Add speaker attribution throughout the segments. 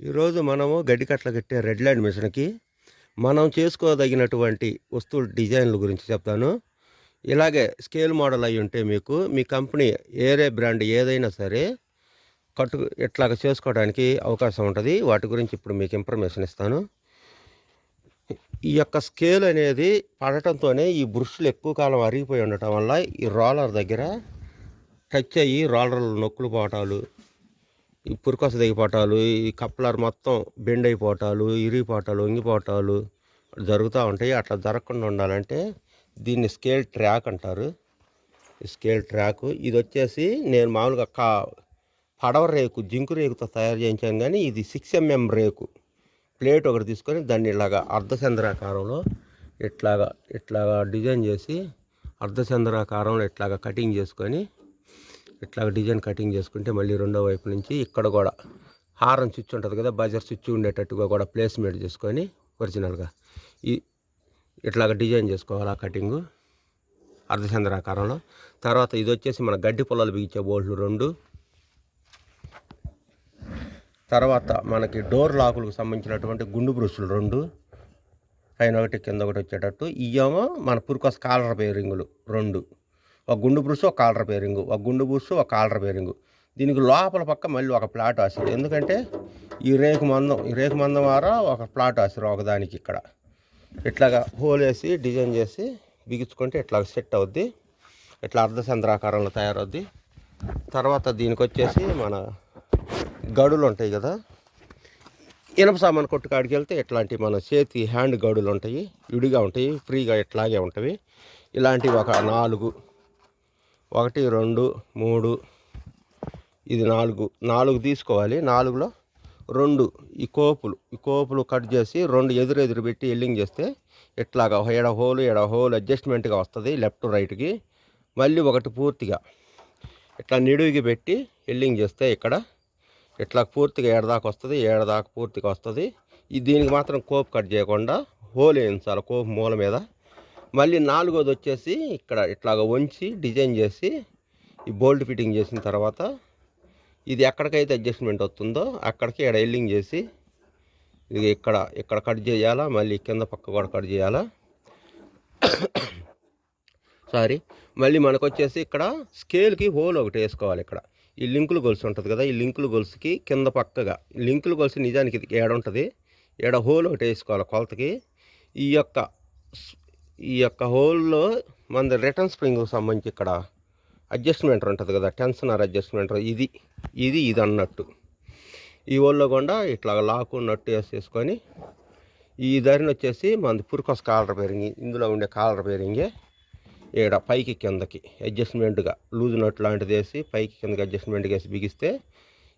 Speaker 1: ఈరోజు మనము గడ్డి కట్టలు కట్టే రెడ్ ల్యాండ్ మిషన్కి మనం చేసుకోదగినటువంటి వస్తువుల డిజైన్ల గురించి చెప్తాను. ఇలాగే స్కేల్ మోడల్ అయి ఉంటే మీకు మీ కంపెనీ ఏరే బ్రాండ్ ఏదైనా సరే కట్టు ఇట్లాగ చేసుకోవడానికి అవకాశం ఉంటుంది. వాటి గురించి ఇప్పుడు మీకు ఇన్ఫర్మేషన్ ఇస్తాను. ఈ యొక్క స్కేల్ అనేది పడటంతోనే ఈ బ్రష్లు ఎక్కువ కాలం అరిగిపోయి ఉండటం వల్ల ఈ రోలర్ దగ్గర టచ్ అయ్యి రోలర్ నొక్కులు పోవటాలు, ఈ పురికొస దిగిపోవటాలు, ఈ కప్లర్ మొత్తం బెండ్ అయిపోవటాలు, ఇరిగిపోవటాలు, వంగిపోవటాలు జరుగుతూ ఉంటాయి. అట్లా జరగకుండా ఉండాలంటే దీన్ని స్కేల్ ట్రాక్ అంటారు. ఈ స్కేల్ ట్రాక్ ఇది వచ్చేసి నేను మామూలుగా పడవ రేకు, జింకు రేకుతో తయారు చేయించాను. కానీ ఇది 6mm రేకు ప్లేట్ ఒకటి తీసుకొని దాన్ని ఇలాగా అర్ధచంద్రాకారంలో ఇట్లాగా డిజైన్ చేసి అర్ధచంద్రాకారంలో ఇట్లాగా కటింగ్ చేసుకొని ఇట్లా డిజైన్ కటింగ్ చేసుకుంటే మళ్ళీ రెండో వైపు నుంచి ఇక్కడ కూడా హారం స్విచ్ ఉంటుంది కదా, బజర్ స్విచ్ ఉండేటట్టుగా కూడా ప్లేస్మెంట్ చేసుకొని ఒరిజినల్గా ఇట్లాగ డిజైన్ చేసుకోవాలి ఆ కటింగు అర్ధచంద్రాకారంలో. తర్వాత ఇది వచ్చేసి మన గడ్డి పొలాలు బిగించే బోల్ట్లు 2. తర్వాత మనకి డోర్ లాకులకు సంబంధించినటువంటి గుండు బ్రష్లు 2, పైన ఒకటి కింద ఒకటి వచ్చేటట్టు. ఇవేమో మన పురికొస కాలర్ బేరింగులు 2, ఒక గుండు బ్రష్, ఒక కాలర్ బేరింగు, ఒక గుండు బ్రష్, ఒక కాలర్ బేరింగు. దీనికి లోపల పక్క మళ్ళీ ఒక ప్లాట్ ఆసిరు, ఎందుకంటే ఈ రేకు మందం వారా ఒక ప్లాట్ ఆసిరు ఒకదానికి. ఇక్కడ ఇట్లాగా హోల్ వేసి డిజైన్ చేసి బిగించుకుంటే ఇట్లాగ సెట్ అవుద్ది. ఇట్లా అర్ధచంద్రాకారంలో తయారవుద్ది. తర్వాత దీనికి వచ్చేసి మన గడులు ఉంటాయి కదా, ఇనప సామాన్ కొట్టు కాడికి వెళ్తే ఇట్లాంటి మన చేతి హ్యాండ్ గడులు ఉంటాయి, విడిగా ఉంటాయి, ఫ్రీగా ఇట్లాగే ఉంటాయి. ఇలాంటివి ఒక 4, 1, 2, 3, ఇది 4 తీసుకోవాలి. 4లో 2 ఈ కోపులు కట్ చేసి 2 ఎదురు పెట్టి ఎల్లింగ్ చేస్తే ఇట్లాగా ఎడ హోల్ అడ్జస్ట్మెంట్గా వస్తుంది లెఫ్ట్ రైట్కి. మళ్ళీ ఒకటి పూర్తిగా ఇట్లా నిడువుకి పెట్టి ఎల్లింగ్ చేస్తే ఇక్కడ ఇట్లా పూర్తిగా ఏడదాకా వస్తుంది, ఏడదాకా పూర్తిగా వస్తుంది. దీనికి మాత్రం కోపు కట్ చేయకుండా హోల్ వేయించాలి కోపు మూల మీద. మళ్ళీ 4వది వచ్చేసి ఇక్కడ ఇట్లాగ వంచి డిజైన్ చేసి ఈ బోల్ట్ ఫిట్టింగ్ చేసిన తర్వాత ఇది ఎక్కడికైతే అడ్జస్ట్మెంట్ వస్తుందో అక్కడికి ఇక్కడ ఎల్లింగ్ చేసి ఇది ఇక్కడ కట్ చేయాలా, మళ్ళీ కింద పక్క కూడా కట్ చేయాలా. మళ్ళీ మనకు వచ్చేసి ఇక్కడ స్కేల్కి హోల్ ఒకటి వేసుకోవాలి. ఇక్కడ ఈ లింకులు గొలుసు ఉంటుంది కదా, ఈ లింకులు గొలుసుకి కింద పక్కగా లింకులు గొలుసు నిజానికి ఇది ఏడ ఉంటుంది, ఏడ హోల్ ఒకటి వేసుకోవాలి కొలతకి. ఈ యొక్క హోల్లో మన రిటర్న్ స్ప్రింగ్కి సంబంధించి ఇక్కడ అడ్జస్ట్మెంట్ ఉంటుంది కదా, టెన్షనర్ అడ్జస్ట్మెంట్, ఇది అన్నట్టు ఈ హోల్లో కూడా ఇట్లా లాకు నట్టు వేసేసుకొని ఈ దారిని వచ్చేసి మనది పురికొస కాలర్ బేరింగ్, ఇందులో ఉండే కాలర్ బేరింగే ఇక్కడ పైకి కిందకి అడ్జస్ట్మెంట్గా లూజ్ నట్ లాంటిది వేసి పైకి కిందకి అడ్జస్ట్మెంట్గా వేసి బిగిస్తే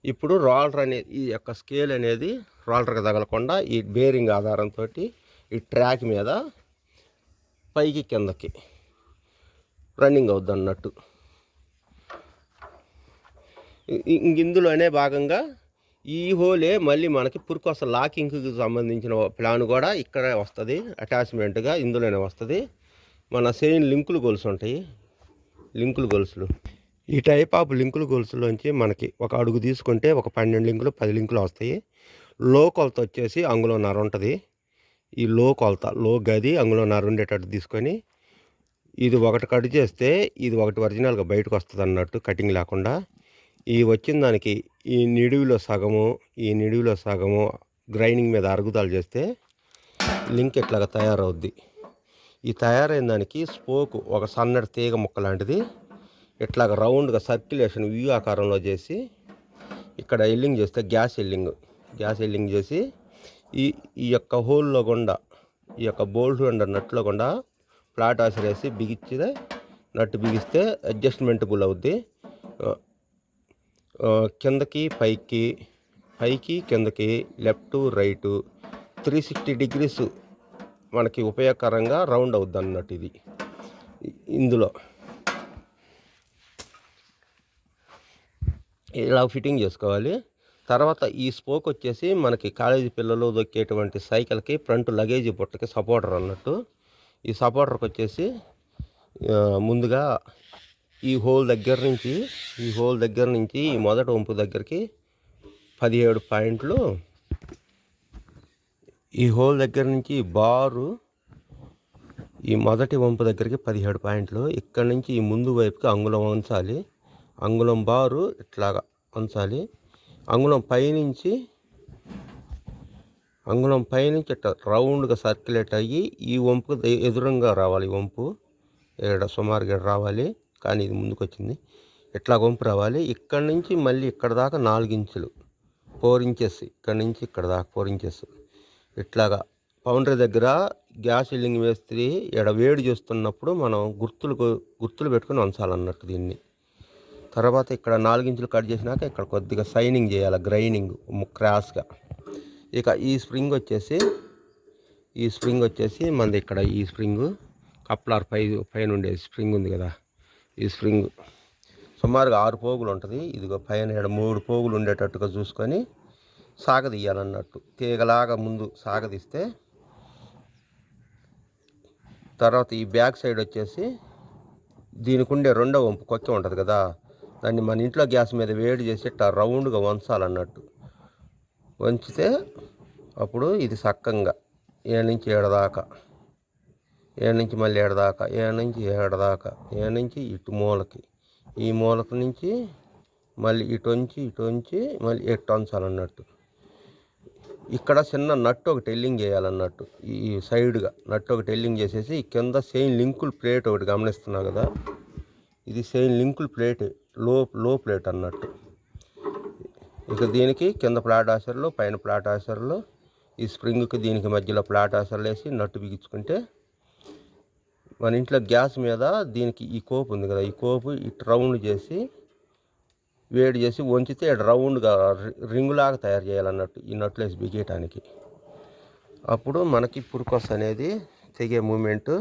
Speaker 1: ఇప్పుడు రోలర్ అనేది ఈ యొక్క స్కేల్ అనేది రోలర్కి తగలకుండా ఈ బేరింగ్ ఆధారంతో ఈ ట్రాక్ మీద పైకి కిందకి రన్నింగ్ అవుద్ది అన్నట్టు. ఇందులోనే భాగంగా ఈ హోలే మళ్ళీ మనకి పురికొస లాకింగ్కి సంబంధించిన ప్లాన్ కూడా ఇక్కడే వస్తుంది, అటాచ్మెంట్గా ఇందులోనే వస్తుంది. మన చైన్ లింకులు గొలుసు ఉంటాయి, లింకులు గొలుసులు. ఈ టైప్ ఆఫ్ లింకులు గొలుసులోంచి మనకి ఒక అడుగు తీసుకుంటే ఒక 12 లింకులు 10 లింకులు వస్తాయి. లో కొలత వచ్చేసి అంగుళంన్నర ఉంటుంది. ఈ లో కొలత లో గది అంగుళంన్నర ఉండేటట్టు తీసుకొని ఇది ఒకటి కట్ చేస్తే ఇది ఒకటి ఒరిజినల్గా బయటకు వస్తుంది అన్నట్టు, కటింగ్ లేకుండా. ఈ వచ్చిన దానికి ఈ నిడువులో సగము గ్రైండింగ్ మీద అరుగుదల చేస్తే లింక్ ఇట్లాగా తయారవుద్ది. ఈ తయారైన దానికి స్పోకు ఒక సన్నటి తీగ ముక్క లాంటిది ఇట్లాగ రౌండ్గా సర్క్యులేషన్ వ్యూ ఆకారంలో చేసి ఇక్కడ ఎల్లింగ్ చేస్తే గ్యాస్ ఎల్లింగ్ చేసి ఈ యొక్క హోల్లో గుండా ఈ యొక్క బోల్ట్ అండ్ నట్లో గుండా ఫ్లాట్ ఆసిరేసి బిగిస్తే నట్టు బిగిస్తే అడ్జస్ట్మెంటబుల్ అవుద్ది. కిందకి పైకి కిందకి లెఫ్ట్ రైటు 360 డిగ్రీస్ మనకి ఉపయోగకరంగా రౌండ్ అవుద్ది అన్నట్టు. ఇది ఇందులో ఇలా ఫిట్టింగ్ చేసుకోవాలి. తర్వాత ఈ స్పోక్ వచ్చేసి మనకి కాలేజీ పిల్లలు దొక్కేటువంటి సైకిల్కి ఫ్రంట్ లగేజీ బుట్టకి సపోర్టర్ అన్నట్టు. ఈ సపోర్టర్కి వచ్చేసి ముందుగా ఈ హోల్ దగ్గర నుంచి ఈ మొదటి వంపు దగ్గరికి 17 పాయింట్లు ఈ హోల్ దగ్గర నుంచి ఈ బారు ఈ మొదటి వంపు దగ్గరికి 17 పాయింట్లు. ఇక్కడ నుంచి ఈ ముందు వైపుకి అంగుళం వంచాలి. అంగుళం బారు ఇట్లాగా వంచాలి. అంగుళం పైనుంచి ఇట్లా రౌండ్గా సర్క్యులేట్ అయ్యి ఈ వంపు ఎదురుగా రావాలి. ఈ వంపు ఇక్కడ సుమారుగా రావాలి, కానీ ఇది ముందుకు వచ్చింది. ఇట్లా వంపు రావాలి. ఇక్కడ నుంచి మళ్ళీ ఇక్కడ దాకా 4 ఇంచులు 4 ఇంచెస్, ఇక్కడ నుంచి ఇక్కడ దాకా 4 ఇంచెస్. ఇట్లాగా పౌండరీ దగ్గర గ్యాస్ సిలింగ్ వేస్తే ఇక్కడ వేడి చేస్తున్నప్పుడు మనం గుర్తులు పెట్టుకుని ఉంచాలన్నట్టు దీన్ని. తర్వాత ఇక్కడ 4 ఇంచులు కట్ చేసినాక ఇక్కడ కొద్దిగా సైనింగ్ చేయాలి, గ్రైండింగ్ క్రాస్గా. ఇక ఈ స్ప్రింగ్ వచ్చేసి మనది ఇక్కడ ఈ స్ప్రింగ్ కప్లార్ పైన ఉండే స్ప్రింగ్ ఉంది కదా, ఈ స్ప్రింగ్ సుమారుగా 6 పోగులు ఉంటుంది. ఇదిగో పైన 3 పోగులు ఉండేటట్టుగా చూసుకొని సాగదీయాలన్నట్టు. తీగలాగా ముందు సాగదీస్తే తర్వాత ఈ బ్యాక్ సైడ్ వచ్చేసి దీనికి ఉండే రెండో వంపు కొక్క ఉంటుంది కదా, దాన్ని మన ఇంట్లో గ్యాస్ మీద వేడి చేసి ఇట్లా రౌండ్గా వంచాలన్నట్టు. వంచితే అప్పుడు ఇది సక్కంగా 7 నుంచి 7 దాకా, 7 నుంచి మళ్ళీ 7 దాకా, 7 నుంచి 7 దాకా, 7 నుంచి ఇటు మూలకి, ఈ మూలక నుంచి మళ్ళీ ఇటు వంచి మళ్ళీ ఎట్టు వంచాలన్నట్టు. ఇక్కడ చిన్న నట్టు ఒకటి ఎల్లింగ్ చేయాలన్నట్టు. ఈ సైడ్గా నట్టు ఒకటి ఎల్లింగ్ చేసేసి ఈ కింద సెయిన్ లింకుల్ ప్లేట్ ఒకటి గమనిస్తున్నావు కదా, ఇది సెయిన్ లింకుల్ ప్లేట్, లో ప్లేట్ అన్నట్టు. ఇక దీనికి కింద ఫ్లాట్ ఆసర్లు, పైన ఫ్లాట్ ఆసర్లు, ఈ స్ప్రింగ్కి దీనికి మధ్యలో ఫ్లాట్ ఆసర్లు వేసి నట్టు బిగించుకుంటే మన ఇంట్లో గ్యాస్ మీద దీనికి ఈ కోపు ఉంది కదా, ఈ కోపు ఇటు రౌండ్ చేసి వేడి చేసి వంచితే రౌండ్గా రింగులాగా తయారు చేయాలన్నట్టు ఈ నట్లు వేసి బిగేయటానికి. అప్పుడు మనకి పురుకొస అనేది తెగే మూమెంటు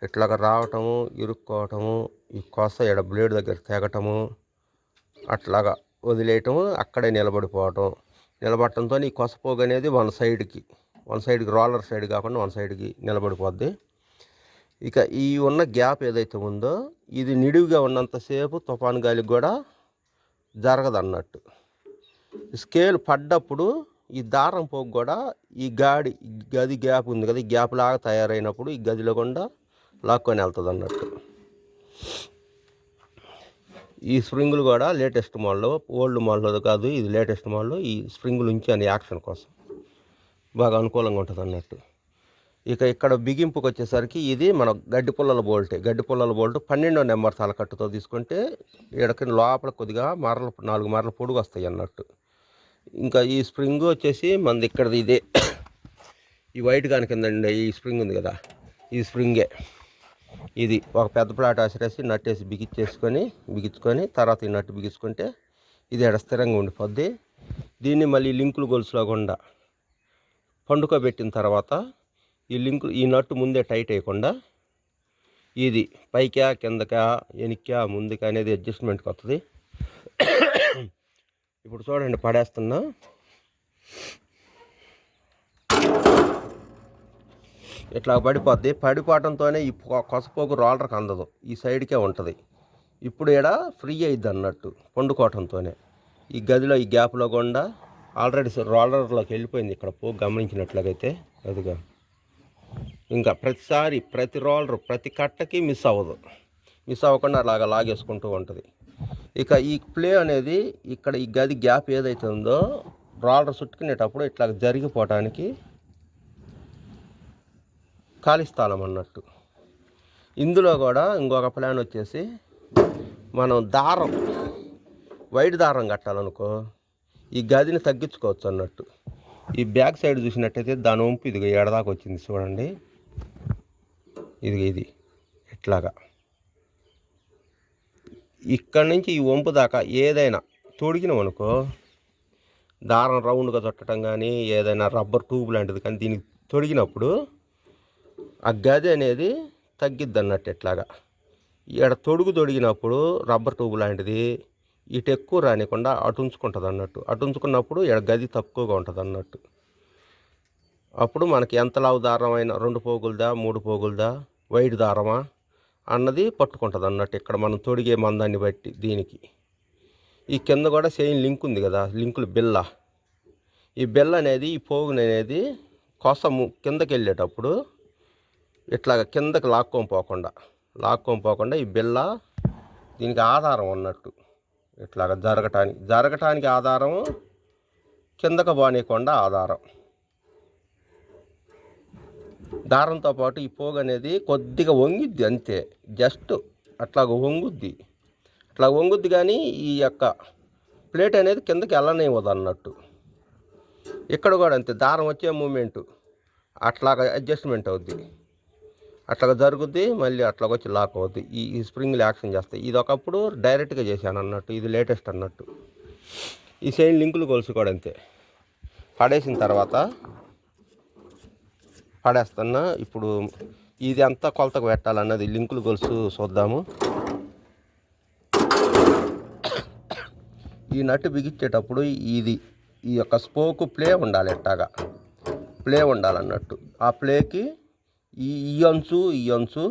Speaker 1: ఇట్లాగా రావటము, ఇరుక్కోవటము, ఈ కొస ఎడ బ్లేడ్ దగ్గర తెగటము, అట్లాగా వదిలేయటము, అక్కడే నిలబడటంతో ఈ కొసపోగు అనేది వన్ సైడ్కి రోలర్ సైడ్ కాకుండా వన్ సైడ్కి నిలబడిపోద్ది. ఇక ఈ ఉన్న గ్యాప్ ఏదైతే ఉందో ఇది నిడివిగా ఉన్నంతసేపు తుఫాను గాలికి కూడా జరగదన్నట్టు. స్కేల్ పడ్డప్పుడు ఈ దారం పోగు కూడా ఈ గది గ్యాప్ ఉంది కదా, ఈ గ్యాప్ లాగా తయారైనప్పుడు ఈ గదిలో కూడా లాక్కొని వెళ్తుంది అన్నట్టు. ఈ స్ప్రింగులు కూడా లేటెస్ట్ మోడల్, ఓల్డ్ మోడల్ కాదు, ఇది లేటెస్ట్ మోడల్. ఈ స్ప్రింగులు ఉంచాను యాక్షన్ కోసం, బాగా అనుకూలంగా ఉంటుంది అన్నట్టు. ఇక ఇక్కడ బిగింపుకి వచ్చేసరికి ఇది మన గడ్డి పుల్లల బోల్ట్ 12వ నెంబర్ తలకట్టుతో తీసుకుంటే ఇక్కడికి లోపల కొద్దిగా 4 మరల పొడుగు వస్తాయి అన్నట్టు. ఇంకా ఈ స్ప్రింగ్ వచ్చేసి మనది ఇక్కడది ఇదే, ఈ వైట్ కాని కిందండి ఈ స్ప్రింగ్ ఉంది కదా, ఈ స్ప్రింగే ఇది ఒక పెద్ద ప్లాట్ ఆసిరేసి నట్టేసి బిగించుకొని తర్వాత ఈ నట్టు బిగించుకుంటే ఇది ఎడ స్థిరంగా ఉండిపోద్ది. దీన్ని మళ్ళీ లింకులు గొలుసులో గుండా పండుకోబెట్టిన తర్వాత ఈ నట్టు ముందే టైట్ అయ్యకుండా ఇది పైకా కిందకా వెనక్కా ముందుకా అనేది అడ్జస్ట్మెంట్కి వస్తుంది. ఇప్పుడు చూడండి పడేస్తున్నా, ఇట్లా పడిపోద్ది. పడిపోవడంతోనే ఈ కొసపోగు రోలర్కి అందదు, ఈ సైడ్కే ఉంటుంది. ఇప్పుడు ఇక్కడ ఫ్రీ అయ్యిద్ది అన్నట్టు పండుకోవటంతోనే. ఈ గదిలో ఈ గ్యాప్లో గుండా ఆల్రెడీ రోలర్లోకి వెళ్ళిపోయింది. ఇక్కడ పోగు గమనించినట్లయితే అదిగా ఇంకా ప్రతి రోలర్ ప్రతి కట్టకి మిస్ అవ్వకుండా అలాగా లాగేసుకుంటూ ఉంటుంది. ఇక ఈ ప్లే అనేది ఇక్కడ ఈ గది గ్యాప్ ఏదైతే ఉందో రోలర్ చుట్టుకునేటప్పుడు ఇట్లా జరిగిపోవటానికి ఖాళీ స్థలం అన్నట్టు. ఇందులో కూడా ఇంకొక ప్లాన్ వచ్చేసి మనం వైట్ దారం కట్టాలనుకో ఈ గదిని తగ్గించుకోవచ్చు అన్నట్టు. ఈ బ్యాక్ సైడ్ చూసినట్టయితే దాని వంపు ఇదిగో ఎడదాకా వచ్చింది చూడండి, ఇది ఇట్లాగా. ఇక్కడి నుంచి ఈ వంపు దాకా ఏదైనా తొడిగినాం అనుకో, దారం రౌండ్గా చుట్టడం కానీ ఏదైనా రబ్బర్ ట్యూబ్ లాంటిది కానీ దీనికి తొడిగినప్పుడు ఆ గది అనేది తగ్గిద్ది అన్నట్టు. ఇట్లాగా ఇక్కడ తొడిగినప్పుడు రబ్బర్ ట్యూబ్ లాంటిది ఇటు ఎక్కువ రానికుండా అటు ఉంచుకుంటుంది అన్నట్టు. అటు ఉంచుకున్నప్పుడు ఇక్కడ గది తక్కువగా ఉంటుంది అన్నట్టు. అప్పుడు మనకి ఎంత లావు దారం అయినా 2 పోగులదా 3 పోగులదా వైట్ దారమా అన్నది పట్టుకుంటుంది అన్నట్టు. ఇక్కడ మనం తొడిగే మందాన్ని బట్టి దీనికి ఈ కింద కూడా సెయిన్ లింక్ ఉంది కదా, లింకులు బిల్ల, ఈ బెల్ల అనేది ఈ పోగుని అనేది కొసము కిందకి వెళ్ళేటప్పుడు ఇట్లాగ కిందకి లాక్కొని పోకుండా ఈ బిల్ల దీనికి ఆధారం ఉన్నట్టు ఇట్లాగ జరగటానికి ఆధారం, కిందకు బానీయకుండా ఆధారం. దారంతో పాటు ఈ పోగు అనేది కొద్దిగా వంగిద్ది అంతే, జస్ట్ అట్లాగ వంగుద్ది కానీ ఈ యొక్క ప్లేట్ అనేది కిందకి వెళ్ళనివ్వదు అన్నట్టు. ఇక్కడ కూడా అంతే, దారం వచ్చే మూమెంటు అట్లాగ అడ్జస్ట్మెంట్ అవుద్ది, అట్లాగ జరుగుద్ది, మళ్ళీ అట్లాగ వచ్చి లాక్ అవుద్ది. ఈ స్ప్రింగ్లు యాక్షన్ చేస్తాయి. ఇది ఒకప్పుడు డైరెక్ట్గా చేశాను అన్నట్టు, ఇది లేటెస్ట్ అన్నట్టు. ఈ చైన్ లింకులు గొలుసు కూడా అంతే, పడేసిన తర్వాత పడేస్తున్నా. ఇప్పుడు ఇది అంతా కొలతకు పెట్టాలన్నది లింకులు గొలుసు చూద్దాము. ఈ నట్టు బిగించేటప్పుడు ఈ యొక్క స్పోకు ప్లే ఉండాలి, ఎట్టాగా ప్లే ఉండాలన్నట్టు. ఆ ప్లేకి ఈ అంచు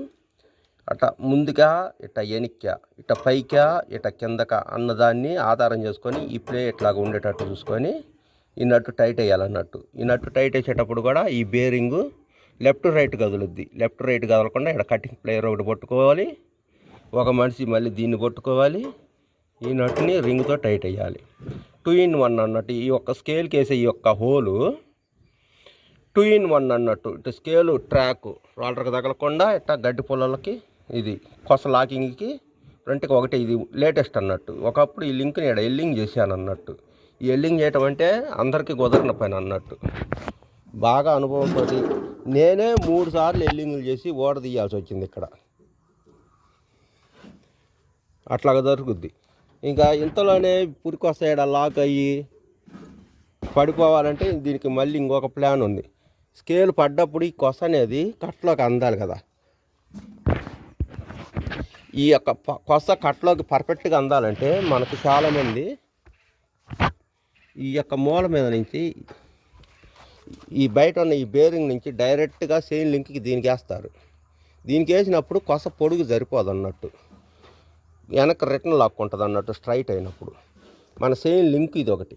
Speaker 1: అట్లా ముందుగా ఇట్ట వెనక్కా, ఇట్ట పైకా, ఇట్ట కిందకా అన్నదాన్ని ఆధారం చేసుకొని ఈ ప్లే ఇట్లాగా ఉండేటట్టు చూసుకొని ఈ నట్టు టైట్ వేయాలన్నట్టు. ఈ నట్టు టైట్ వేసేటప్పుడు కూడా ఈ బేరింగు లెఫ్ట్ రైట్ కదులుద్ది. లెఫ్ట్ రైట్ కదలకుండా ఇక్కడ కటింగ్ ప్లేయర్ ఒకటి పట్టుకోవాలి, ఒక మనిషి మళ్ళీ దీన్ని పట్టుకోవాలి. ఈ నట్టుని రింగ్తో టైట్ వేయాలి. 2 in 1 అన్నట్టు. ఈ యొక్క స్కేల్కి వేసే ఈ యొక్క హోలు 2 in 1 అన్నట్టు. ఇటు స్కేలు ట్రాక్ రోలర్కి తగలకుండా ఇట్లా గడ్డి పొలాలకి ఇది కొస లాకింగ్కి ఫ్రంట్కి ఒకటి. ఇది లేటెస్ట్ అన్నట్టు. ఒకప్పుడు ఈ లింక్ని ఇక్కడ ఎల్లింగ్ చేశాను అన్నట్టు. ఈ ఎల్లింగ్ చేయటం అంటే అందరికీ కుదరన పని అన్నట్టు. బాగా అనుభవంతో నేనే 3 సార్లు ఎల్లింగ్లు చేసి ఓడ తీయాల్సి వచ్చింది ఇక్కడ. అట్లాగా జరుగుద్ది. ఇంకా ఇంతలోనే పురికొస్తాడ లాక్ అయ్యి పడిపోవాలంటే దీనికి మళ్ళీ ఇంకొక ప్లాన్ ఉంది. స్కేల్ పడ్డప్పుడు ఈ కొస అనేది కట్లోకి అందాలి కదా. ఈ యొక్క కొస కట్లోకి పర్ఫెక్ట్గా అందాలంటే మనకు చాలామంది ఈ యొక్క మూల మీద నుంచి ఈ బయట ఉన్న ఈ బేరింగ్ నుంచి డైరెక్ట్గా చైన్ లింక్కి దీనికి వేస్తారు. దీనికి వేసినప్పుడు కొస పొడుగు సరిపోదు అన్నట్టు, వెనక రిటర్న్ లాక్కుంటుంది అన్నట్టు స్ట్రైట్ అయినప్పుడు. మన చైన్ లింక్ ఇది ఒకటి.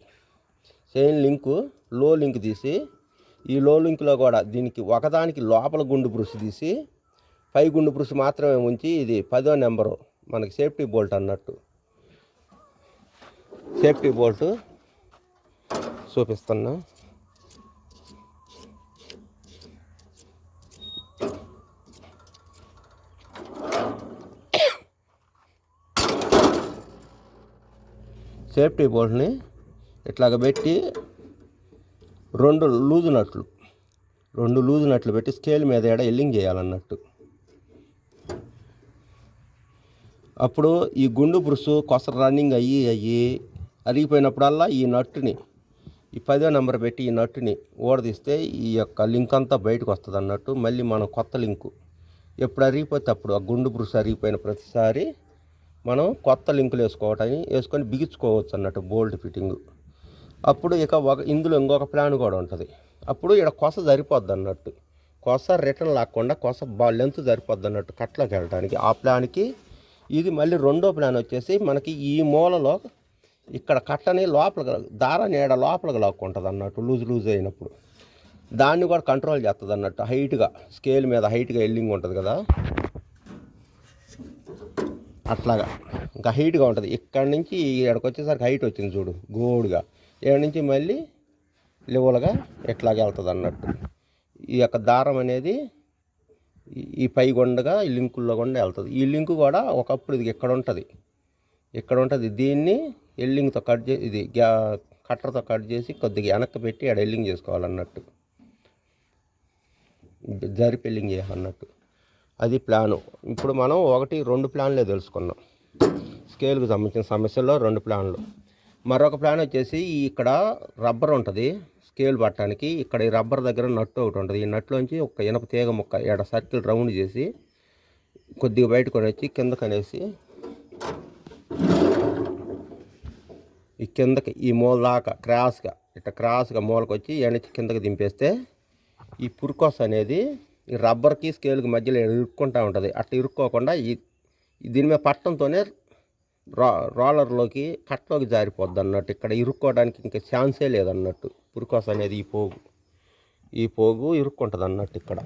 Speaker 1: చైన్ లింకు లో లింక్ తీసి ఈ లో లింక్లో కూడా దీనికి ఒకదానికి లోపల గుండు బ్రష్ తీసి పై గుండు బ్రష్ మాత్రమే ఉంచి ఇది 10వ నెంబరు మనకి సేఫ్టీ బోల్ట్ అన్నట్టు. సేఫ్టీ బోల్ట్ చూపిస్తున్నా. సేఫ్టీ బోల్ట్ని ఇట్లాగ పెట్టి రెండు లూజు నట్లు పెట్టి స్కేల్ మీద ఎడ ఎల్లింగ్ చేయాలన్నట్టు. అప్పుడు ఈ గుండు బ్రుసు కొస రన్నింగ్ అయ్యి అరిగిపోయినప్పుడల్లా ఈ నట్టుని ఈ 10వ నెంబర్ పెట్టి ఈ నట్టుని ఓడదీస్తే ఈ యొక్క లింక్ అంతా బయటకు వస్తుంది అన్నట్టు. మళ్ళీ మనం కొత్త లింకు ఎప్పుడు అరిగిపోతే అప్పుడు ఆ గుండు బ్రుసు అరిగిపోయిన ప్రతిసారి మనం కొత్త లింకులు వేసుకొని బిగించుకోవచ్చు అన్నట్టు బోల్ట్ ఫిట్టింగు. అప్పుడు ఇక ఇందులో ఇంకొక ప్లాన్ కూడా ఉంటుంది. అప్పుడు ఇక్కడ కొస సరిపోద్ది అన్నట్టు. కొస రిటర్న్ లాక్కుండా కొస లెంత్ సరిపోద్ది అన్నట్టు కట్లోకి వెళ్ళడానికి. ఆ ప్లాన్కి ఇది మళ్ళీ రెండో ప్లాన్ వచ్చేసి మనకి ఈ మూలలో ఇక్కడ కట్టని లోపలికి దారాన్ని ఏడ లోపలికి లాక్కుంటుంది అన్నట్టు లూజ్ అయినప్పుడు. దాన్ని కూడా కంట్రోల్ చేస్తుంది అన్నట్టు. హైట్గా స్కేల్ మీద హైట్గా ఎల్లింగ్ ఉంటుంది కదా, అట్లాగా ఇంకా హైట్గా ఉంటుంది. ఇక్కడి నుంచి ఇక్కడికి వచ్చేసరికి హైట్ వచ్చింది చూడు గోడుగా, ఇక్కడ నుంచి మళ్ళీ లెవెల్గా ఎట్లాగే వెళ్తుంది అన్నట్టు. ఈ యొక్క దారం అనేది ఈ పై గుండగా ఈ లింకుల్లో గుండా వెళ్తుంది. ఈ లింకు కూడా ఒకప్పుడు ఇది ఇక్కడ ఉంటుంది. దీన్ని ఎల్లింగ్తో కట్ చేసి ఇది కట్టర్తో కట్ చేసి కొద్దిగా వెనక్కి పెట్టి ఆడ ఎల్లింగ్ చేసుకోవాలన్నట్టు, జరిపి ఎల్లింగ్ చేయాలన్నట్టు. అది ప్లాను. ఇప్పుడు మనం 1-2 ప్లాన్లే తెలుసుకున్నాం. స్కేల్కి సంబంధించిన సమస్యల్లో 2 ప్లాన్లు. మరొక ప్లాన్ వచ్చేసి ఇక్కడ రబ్బర్ ఉంటుంది స్కేల్ పట్టడానికి. ఇక్కడ ఈ రబ్బర్ దగ్గర నట్టు ఒకటి ఉంటుంది. ఈ నట్టులోంచి ఒక ఇనప తీగ ముక్క ఎడ సర్కిల్ రౌండ్ చేసి కొద్దిగా బయటకు వచ్చి కిందకనేసి ఈ కిందకి ఈ మూల దాకా క్రాస్గా మూలకు వచ్చి ఎనచి కిందకి దింపేస్తే ఈ పురుకోస అనేది ఈ రబ్బర్కి స్కేల్కి మధ్యలో ఇరుక్కుంటూ ఉంటుంది. అట్లా ఇరుక్కోకుండా దీని మీద పట్టంతోనే రోలర్లోకి కట్లోకి జారిపోద్ది అన్నట్టు. ఇక్కడ ఇరుక్కోవడానికి ఇంకా ఛాన్సే లేదన్నట్టు. పురికోస అనేది ఈ పోగు ఇరుక్కుంటుంది అన్నట్టు. ఇక్కడ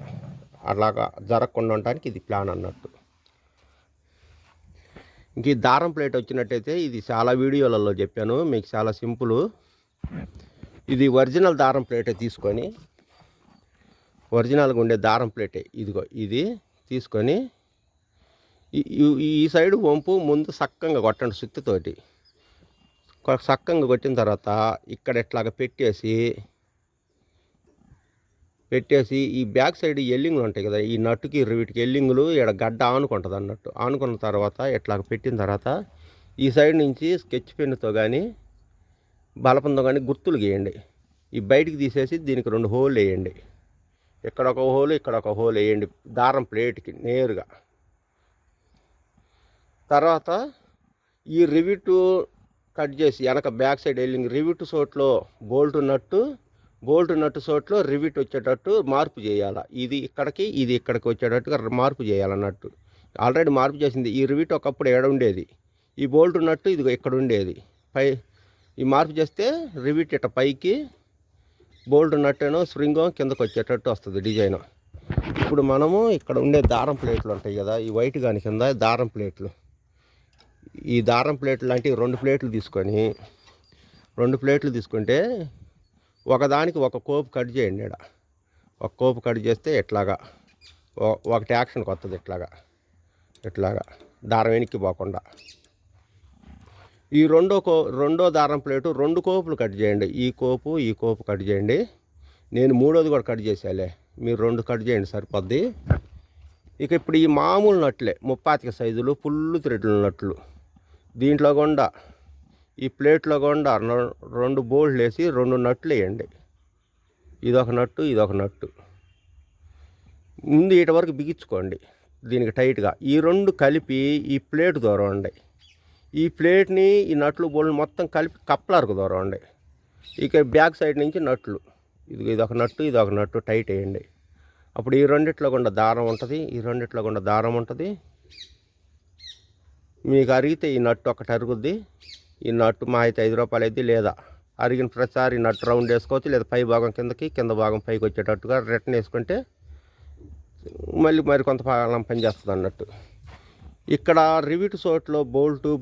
Speaker 1: అలాగా జరగకుండా ఉండడానికి ఇది ప్లాన్ అన్నట్టు. ఇంక ఈ దారం ప్లేట్ వచ్చినట్టయితే ఇది చాలా వీడియోలలో చెప్పాను మీకు, చాలా సింపుల్. ఇది ఒరిజినల్ దారం ప్లేటే తీసుకొని, ఒరిజినల్గా ఉండే దారం ప్లేటే ఇదిగో ఇది తీసుకొని ఈ సైడు వంపు ముందు సక్కంగా కొట్టండి సుత్తితోటి. సక్కంగా కొట్టిన తర్వాత ఇక్కడ ఇట్లాగా పెట్టేసి ఈ బ్యాక్ సైడ్ ఎల్లింగులు ఉంటాయి కదా, ఈ నట్టుకి వీటికి ఎల్లింగులు ఇక్కడ గడ్డ ఆనుకుంటుంది అన్నట్టు. ఆనుకున్న తర్వాత ఇట్లాగ పెట్టిన తర్వాత ఈ సైడ్ నుంచి స్కెచ్ పెన్నుతో కానీ బలపంతో కానీ గుర్తులు గీయండి. ఈ బయటికి తీసేసి దీనికి 2 హోల్ వేయండి. ఇక్కడ ఒక హోల్, ఇక్కడ ఒక హోల్ వేయండి దారం ప్లేట్కి నేరుగా. తర్వాత ఈ రివిటు కట్ చేసి వెనక బ్యాక్ సైడ్ ఎల్లింగ్ రివిట్ చోట్లో బోల్ట్ నట్టు చోట్లో రివిట్ వచ్చేటట్టు మార్పు చేయాలి. ఇది ఇక్కడికి వచ్చేటట్టుగా మార్పు చేయాలన్నట్టు. ఆల్రెడీ మార్పు చేసింది. ఈ రివిట్ ఒకప్పుడు ఎక్కడ ఉండేది, ఈ బోల్ట్ నట్టు ఇది ఇక్కడ ఉండేది. ఈ మార్పు చేస్తే రివిట్ ఇట్ట పైకి, బోల్ట్ నట్టేనో స్ప్రింగో కిందకు వచ్చేటట్టు వస్తుంది డిజైన్. ఇప్పుడు మనము ఇక్కడ ఉండే దారం ప్లేట్లు ఉంటాయి కదా, ఈ వైట్ గాని కింద దారం ప్లేట్లు, ఈ దారం ప్లేట్లు లాంటివి 2 ప్లేట్లు తీసుకుంటే ఒకదానికి ఒక కోపు కట్ చేయండి. ఇక్కడ ఒక కోపు కట్ చేస్తే ఇట్లాగా ఒకటి యాక్షన్కి వస్తుంది. ఇట్లాగా దారం వెనక్కి పోకుండా. ఈ రెండో దారం ప్లేటు 2 కోపులు కట్ చేయండి. ఈ కోపు కట్ చేయండి. నేను 3వది కూడా కట్ చేసేలే, మీరు 2 కట్ చేయండి సరిపోద్ది. ఇక ఇప్పుడు ఈ మామూలు నట్లే 35 సైజులు ఫుల్ థ్రెడ్లు నట్లు, దీంట్లో గుండా ఈ ప్లేట్లో గుండా 2 బోల్ట్లు వేసి 2 నట్లు వేయండి. ఇదొక నట్టు ముందు ఇటు వరకు బిగించుకోండి దీనికి టైట్గా. ఈ 2 కలిపి ఈ ప్లేట్ దూరండి. ఈ ప్లేట్ని ఈ నట్లు బోల్ట్ మొత్తం కలిపి కప్లర్కు దూరండి. ఇక బ్యాక్ సైడ్ నుంచి నట్లు ఇదొక నట్టు టైట్ వేయండి. అప్పుడు ఈ రెండిట్లో గుండా దారం ఉంటుంది, మీకు అరిగితే ఈ నట్టు ఒకటి అరుగుద్ది. ఈ నట్టు మా అయితే 5 రూపాయలు అయితే, లేదా అరిగిన ప్రతిసారి నట్టు రౌండ్ వేసుకోవచ్చు, లేదా పై భాగం కింద భాగం పైకి వచ్చేటట్టుగా రిటర్న్ వేసుకుంటే మరి కొంతకాలం పనిచేస్తుంది అన్నట్టు. ఇక్కడ రివిట్ చోట్లో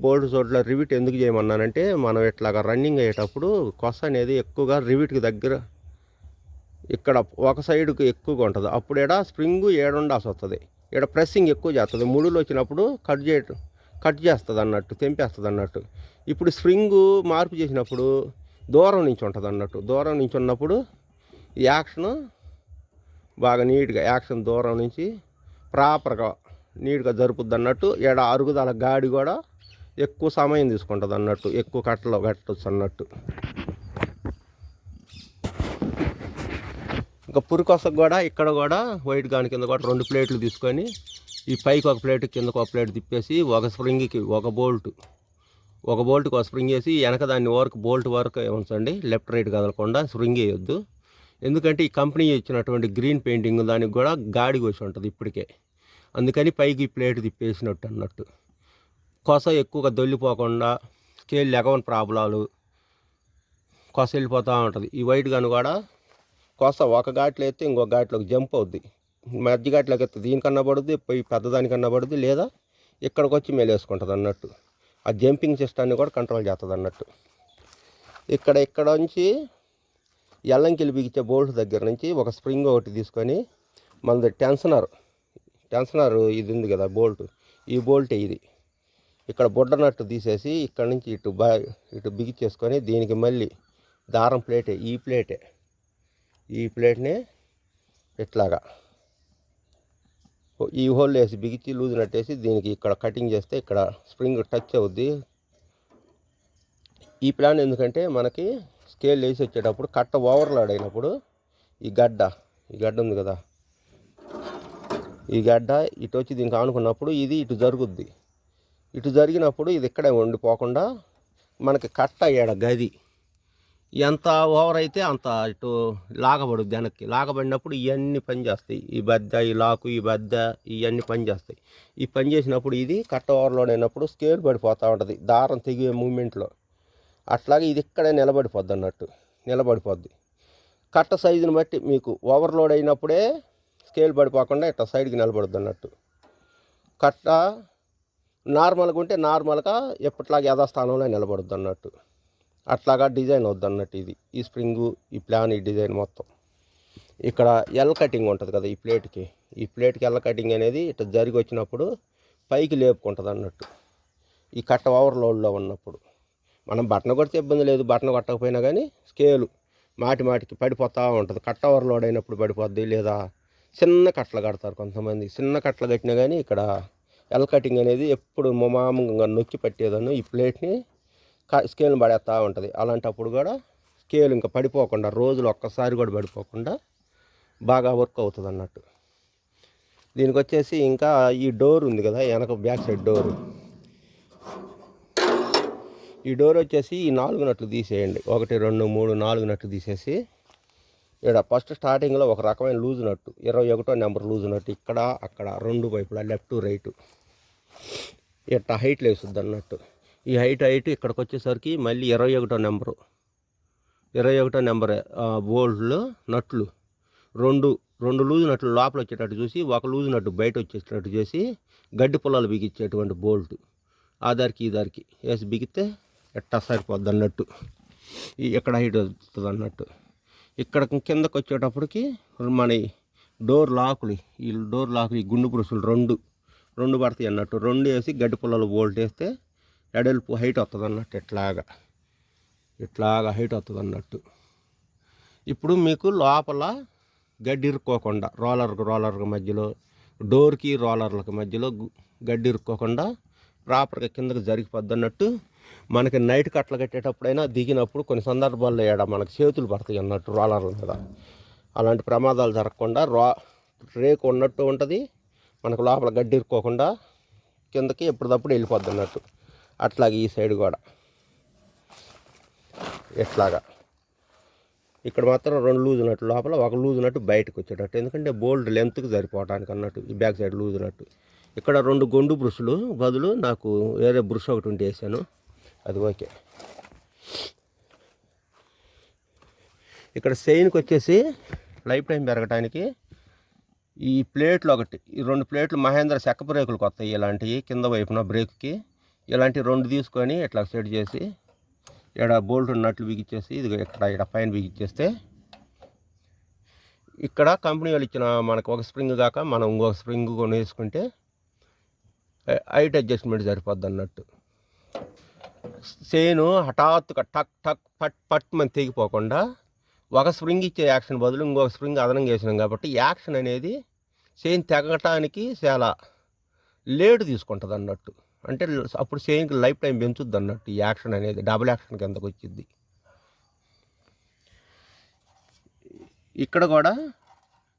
Speaker 1: బోల్ట్ చోట్ల రివిట్ ఎందుకు చేయమన్నానంటే, మనం ఇట్లాగా రన్నింగ్ అయ్యేటప్పుడు కొస అనేది ఎక్కువగా రివిట్కి దగ్గర ఇక్కడ ఒక సైడ్కి ఎక్కువగా ఉంటుంది. అప్పుడు ఇక్కడ స్ప్రింగు ఏడుండాల్సి వస్తుంది. ఇక్కడ ప్రెస్సింగ్ ఎక్కువ చేస్తుంది. ముడులు వచ్చినప్పుడు కట్ చేస్తుంది అన్నట్టు, తెంపేస్తుంది అన్నట్టు. ఇప్పుడు స్ప్రింగు మార్పు చేసినప్పుడు దూరం నుంచి ఉంటుంది అన్నట్టు. దూరం నుంచి ఉన్నప్పుడు ఈ యాక్షన్ బాగా నీట్గా దూరం నుంచి ప్రాపర్గా నీట్గా జరుపుద్ది అన్నట్టు. ఈడ అరుగుదల గాడి కూడా ఎక్కువ సమయం తీసుకుంటుంది అన్నట్టు, ఎక్కువ కట్టలో కట్టచ్చు అన్నట్టు. ఇంకా పురికొసకు కూడా ఇక్కడ కూడా వైట్ గాని కింద కూడా 2 ప్లేట్లు తీసుకొని ఈ పైకి ఒక ప్లేట్ కిందకు ఒక ప్లేట్ తిప్పేసి ఒక స్ప్రింగ్కి ఒక బోల్ట్కి ఒక స్ప్రింగ్ వేసి వెనక దాన్ని బోల్ట్ వరకు ఉంచండి. లెఫ్ట్ రైట్ కదలకుండా స్ప్రింగ్ వేయొద్దు. ఎందుకంటే ఈ కంపెనీ ఇచ్చినటువంటి గ్రీన్ పెయింటింగ్ దానికి కూడా గాడి కోసి ఉంటుంది ఇప్పటికే. అందుకని పైకి ప్లేట్ తిప్పేసినట్టు అన్నట్టు. కొస ఎక్కువగా దొల్లిపోకుండా, స్కేల్ ఎగవని ప్రాబ్లాలు, కొస వెళ్ళిపోతూ ఉంటుంది. ఈ వైట్ గాను కూడా కొస ఒక ఘాట్లో ఎత్తే ఇంకొక ఘాట్లోకి జంప్ అవుద్ది. మధ్య ఘాట్లోకి ఎత్తే దీనికన్నా పడుద్ది, పోయి పెద్దదానికన్నా పడుద్ది, లేదా ఇక్కడికి వచ్చి మేలేసుకుంటుంది అన్నట్టు. ఆ జంపింగ్ సిస్టాన్ని కూడా కంట్రోల్ చేస్తుంది అన్నట్టు. ఇక్కడ నుంచి ఎల్లంకిలు బిగించే బోల్ట్ దగ్గర నుంచి ఒక స్ప్రింగ్ ఒకటి తీసుకొని మనది టెన్షనర్ ఇది ఉంది కదా బోల్ట్, ఈ బోల్ట్ ఇది ఇక్కడ బుడ్డ నట్టు తీసేసి ఇక్కడ నుంచి ఇటు బిగించేసుకొని దీనికి మళ్ళీ దారం ప్లేటే ఈ ప్లేట్ని ఇట్లాగా ఈ హోల్ వేసి బిగించి లూజ్ నట్టేసి దీనికి ఇక్కడ కటింగ్ చేస్తే ఇక్కడ స్ప్రింగ్ టచ్ అవుద్ది. ఈ ప్లాన్ ఎందుకంటే మనకి స్కేల్ వేసి వచ్చేటప్పుడు కట్ట ఓవర్లోడ్ అయినప్పుడు ఈ గడ్డ ఉంది కదా, ఈ గడ్డ ఇటు వచ్చి దీనికి ఆనుకున్నప్పుడు ఇది ఇటు జరుగుద్ది. ఇటు జరిగినప్పుడు ఇది ఇక్కడే ఉండిపోకుండా మనకి కట్ట అయ్యాడ గది ఎంత ఓవర్ అయితే అంత ఇటు లాగబడుద్ది వెనక్కి. లాగబడినప్పుడు ఇవన్నీ పనిచేస్తాయి. ఈ బద్ద, ఈ లాకు, ఈ బద్ద ఇవన్నీ పనిచేస్తాయి. ఈ పని చేసినప్పుడు ఇది కట్ట ఓవర్లోడ్ అయినప్పుడు స్కేల్ పడిపోతూ ఉంటుంది దారం తెగే మూమెంట్లో. అట్లాగే ఇది ఇక్కడే నిలబడిపోద్ది అన్నట్టు, నిలబడిపోద్ది. కట్ట సైజుని బట్టి మీకు ఓవర్లోడ్ అయినప్పుడే స్కేల్ పడిపోకుండా ఇట్లా సైడ్కి నిలబడుద్ది అన్నట్టు. కట్ట నార్మల్గా ఉంటే నార్మల్గా ఎప్పట్లాగా యథాస్థానంలో నిలబడుద్ది అన్నట్టు. అట్లాగా డిజైన్ వద్దు అన్నట్టు ఇది. ఈ స్ప్రింగు, ఈ ప్లాన్, ఈ డిజైన్ మొత్తం. ఇక్కడ ఎల్ కటింగ్ ఉంటుంది కదా ఈ ప్లేట్కి ఎల్ కటింగ్ అనేది ఇట్లా జరిగి వచ్చినప్పుడు పైకి లేపుకుంటుంది అన్నట్టు. ఈ కట్ట ఓవర్లోడ్లో ఉన్నప్పుడు మనం బటన్ కొడితే ఇబ్బంది లేదు, బటన్ కొట్టకపోయినా కానీ స్కేలు మాటికి పడిపోతూ ఉంటుంది. కట్ట ఓవర్లోడ్ అయినప్పుడు పడిపోద్ది. లేదా చిన్న కట్టలు కడతారు కొంతమంది, చిన్న కట్టలు కట్టినా కానీ ఇక్కడ ఎల్ కటింగ్ అనేది ఎప్పుడు మామూలుగా నొక్కి పట్టేదాన్ని ఈ ప్లేట్ని స్కేల్ని పడేస్తూ ఉంటుంది. అలాంటప్పుడు కూడా స్కేల్ ఇంకా పడిపోకుండా, రోజులు ఒక్కసారి కూడా పడిపోకుండా బాగా వర్క్ అవుతుంది అన్నట్టు. దీనికి వచ్చేసి ఇంకా ఈ డోర్ ఉంది కదా వెనక బ్యాక్ సైడ్ డోరు, ఈ డోర్ వచ్చేసి ఈ 4 నట్లు తీసేయండి. 1 2 3 4 నట్లు తీసేసి ఇక్కడ ఫస్ట్ స్టార్టింగ్లో ఒక రకమైన లూజ్ నట్టు, 21వ నెంబర్ లూజ్ నట్టు ఇక్కడ అక్కడ 2 వైపులా లెఫ్ట్ రైట్ ఇట్లా హైట్లో వేస్తుంది అన్నట్టు. ఈ హైట్ ఇక్కడికి వచ్చేసరికి మళ్ళీ 21వ నెంబర్ బోల్డ్లు నట్లు రెండు లూజ్ నట్లు లోపల వచ్చేటట్టు చూసి, ఒక లూజ్ నట్టు బయట వచ్చేటట్టు చేసి గడ్డి పొలాలు బిగించేటువంటి బోల్ట్ ఆ దారికి ఈ దారికి వేసి బిగితే ఎట్టా సరిపోద్ది అన్నట్టు. ఎక్కడ హైట్ వస్తుంది అన్నట్టు. ఇక్కడ కిందకు వచ్చేటప్పటికి మన డోర్ లాకులు, ఈ గుండు పురుషులు రెండు పడతాయి అన్నట్టు. 2 వేసి గడ్డి పొలాలు బోల్ట్ వేస్తే ఎడల్పు హైట్ వస్తుంది అన్నట్టు. ఇట్లాగా హైట్ వస్తుంది అన్నట్టు. ఇప్పుడు మీకు లోపల గడ్డి ఇరుక్కోకుండా రోలర్కి మధ్యలో, డోర్కి రోలర్లకు మధ్యలో గడ్డి ఇరుక్కోకుండా ప్రాపర్గా కిందకి జరిగిపోద్ది అన్నట్టు. మనకి నైట్ కట్టలు కట్టేటప్పుడైనా దిగినప్పుడు కొన్ని సందర్భాల్లో మనకి చేతులు పడతాయి అన్నట్టు రోలర్ల మీద. అలాంటి ప్రమాదాలు జరగకుండా రేకు ఉన్నట్టు ఉంటుంది, మనకు లోపల గడ్డి ఇరుక్కోకుండా కిందకి ఎప్పటికప్పుడు వెళ్ళిపోద్ది అన్నట్టు. అట్లాగే ఈ సైడ్ కూడా ఎట్లాగా ఇక్కడ మాత్రం 2 లూజ్ నట్టు లోపల, ఒక లూజ్ నట్టు బయటకు వచ్చేటట్టు, ఎందుకంటే బోల్డ్ లెంత్కి సరిపోవటానికి అన్నట్టు. ఈ బ్యాక్ సైడ్ లూజ్ నట్టు. ఇక్కడ 2 గొండు బ్రష్లు బదులు నాకు వేరే బ్రష్ ఒకటి ఉంటే వేసాను, అది ఓకే. ఇక్కడ చైన్కి వచ్చేసి లైఫ్ టైం పెరగటానికి ఈ ప్లేట్లు ఈ 2 ప్లేట్లు మహేంద్ర చెక్క బ్రేకులు కొత్తాయి ఇలాంటివి, కింద వైపున బ్రేక్కి ఇలాంటి 2 తీసుకొని ఇట్లా సెట్ చేసి ఇక్కడ బోల్ట్ నట్లు బిగించేసి ఇది ఇక్కడ పైన బిగించేస్తే ఇక్కడ కంపెనీ వాళ్ళు ఇచ్చిన మనకు ఒక స్ప్రింగ్ కాక మనం ఇంకొక స్ప్రింగ్ కొని వేసుకుంటే హైట్ అడ్జస్ట్మెంట్ సరిపోద్ది అన్నట్టు. చైను హఠాత్తుగా టక్ టక్ పట్ మన తెగిపోకుండా ఒక స్ప్రింగ్ ఇచ్చే యాక్షన్ బదులు ఇంకొక స్ప్రింగ్ అదనంగా వేసినాం కాబట్టి యాక్షన్ అనేది చైన్ తెగటానికి చాలా లేటు తీసుకుంటుంది అన్నట్టు. అంటే అప్పుడు చైన్కి లైఫ్ టైం పెంచుద్ది అన్నట్టు. ఈ యాక్షన్ అనేది డబుల్ యాక్షన్ కిందకు వచ్చింది. ఇక్కడ కూడా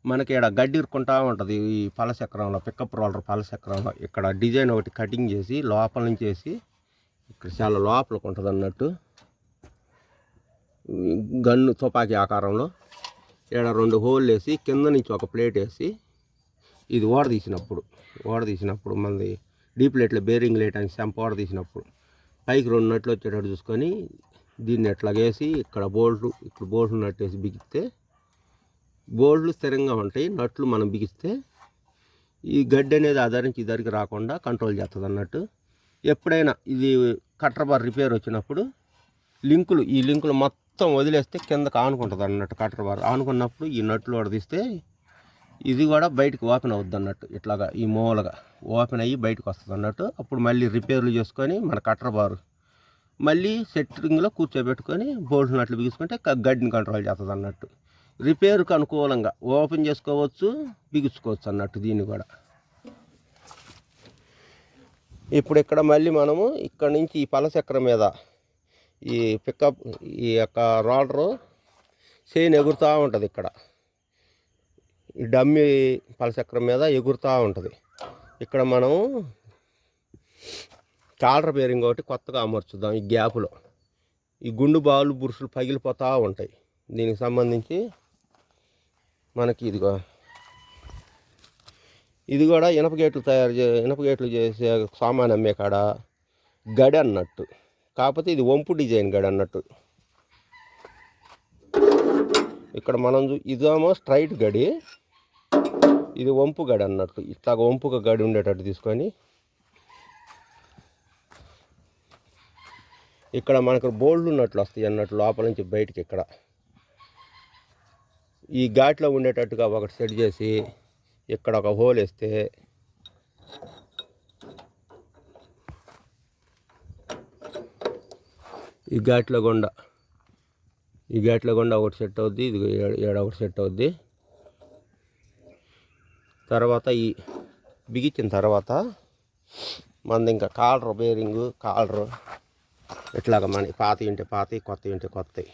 Speaker 1: మనకి ఇక్కడ గడ్డి ఇరుక్కుంటూ ఉంటుంది ఈ పలచక్రంలో, పికప్ రోలర్ పలచక్రంలో. ఇక్కడ డిజైన్ ఒకటి కటింగ్ చేసి లోపల నుంచి వేసి ఇక్కడ చాలా లోపలికి ఉంటుంది అన్నట్టు. గన్ను తుపాకీ ఆకారంలో ఇక్కడ 2 హోల్ వేసి కింద నుంచి ఒక ప్లేట్ వేసి ఇది ఓడదీసినప్పుడు మనది డీప్ ప్లేట్లో బేరింగ్ లేయటానికి సంప తీసినప్పుడు పైకి 2 నట్లు వచ్చేటట్టు చూసుకొని దీన్ని ఎట్లాగేసి ఇక్కడ బోల్ట్లు నట్టేసి బిగిస్తే బోల్ట్లు స్థిరంగా ఉంటాయి. నట్లు మనం బిగిస్తే ఈ గడ్డి అనేది ఆధారించి ఇద్దరికి రాకుండా కంట్రోల్ చేస్తుంది అన్నట్టు. ఎప్పుడైనా ఇది కట్టర్ బార్ రిపేర్ వచ్చినప్పుడు ఈ లింకులు మొత్తం వదిలేస్తే కిందకు ఆనుకుంటుంది అన్నట్టు. కట్టర్ బార్ ఆనుకున్నప్పుడు ఈ నట్లు వడదీస్తే ఇది కూడా బయటకు ఓపెన్ అవుద్ది అన్నట్టు. ఇట్లాగా ఈ మూలగా ఓపెన్ అయ్యి బయటకు వస్తుంది అన్నట్టు. అప్పుడు మళ్ళీ రిపేర్లు చేసుకొని మన కట్టర్ బారు మళ్ళీ సెట్టింగ్లో కూర్చోబెట్టుకొని బోల్ట్ నట్లు బిగించుకుంటే గడ్డిని కంట్రోల్ చేస్తుంది అన్నట్టు. రిపేర్కి అనుకూలంగా ఓపెన్ చేసుకోవచ్చు, బిగించుకోవచ్చు అన్నట్టు దీన్ని కూడా. ఇప్పుడు ఇక్కడ మళ్ళీ మనము ఇక్కడ నుంచి ఈ పలచక్రం మీద ఈ పికప్ ఈ యొక్క రోలరు చైన్ ఎగురుతూ ఉంటుంది. ఇక్కడ ఈ డమ్మీ పలచక్రం మీద ఎగురుతూ ఉంటుంది. ఇక్కడ మనం కాలర్ బేరింగ్ ఒకటి కొత్తగా అమర్చుద్దాం ఈ గ్యాప్లో. ఈ గుండు బాలు బురుసులు పగిలిపోతూ ఉంటాయి. దీనికి సంబంధించి మనకి ఇది కూడా ఇనప గేట్లు చేసే సామాన్ అమ్మే కాడ గడి అన్నట్టు, కాకపోతే ఇది వంపు డిజైన్ గడి అన్నట్టు. ఇక్కడ మనం ఇదేమో స్ట్రైట్ గడి, ఇది వంపు గడి అన్నట్టు. ఇట్లాగ వంపుగా గడి ఉండేటట్టు తీసుకొని ఇక్కడ మనకు బోల్డ్ ఉన్నట్లు వస్తాయి అన్నట్టు, లోపల నుంచి బయటికి ఇక్కడ ఈ ఘాట్లో ఉండేటట్టుగా ఒకటి సెట్ చేసి ఇక్కడ ఒక హోల్ వేస్తే ఈ ఘాట్లో గుండా ఒకటి సెట్ అవుద్ది, ఇది ఏడ ఒకటి సెట్ అవుద్ది. తర్వాత ఈ బిగించిన తర్వాత మనది ఇంకా కాలర్ బేరింగు ఇట్లాగ మన పాత కొత్త కొత్తవి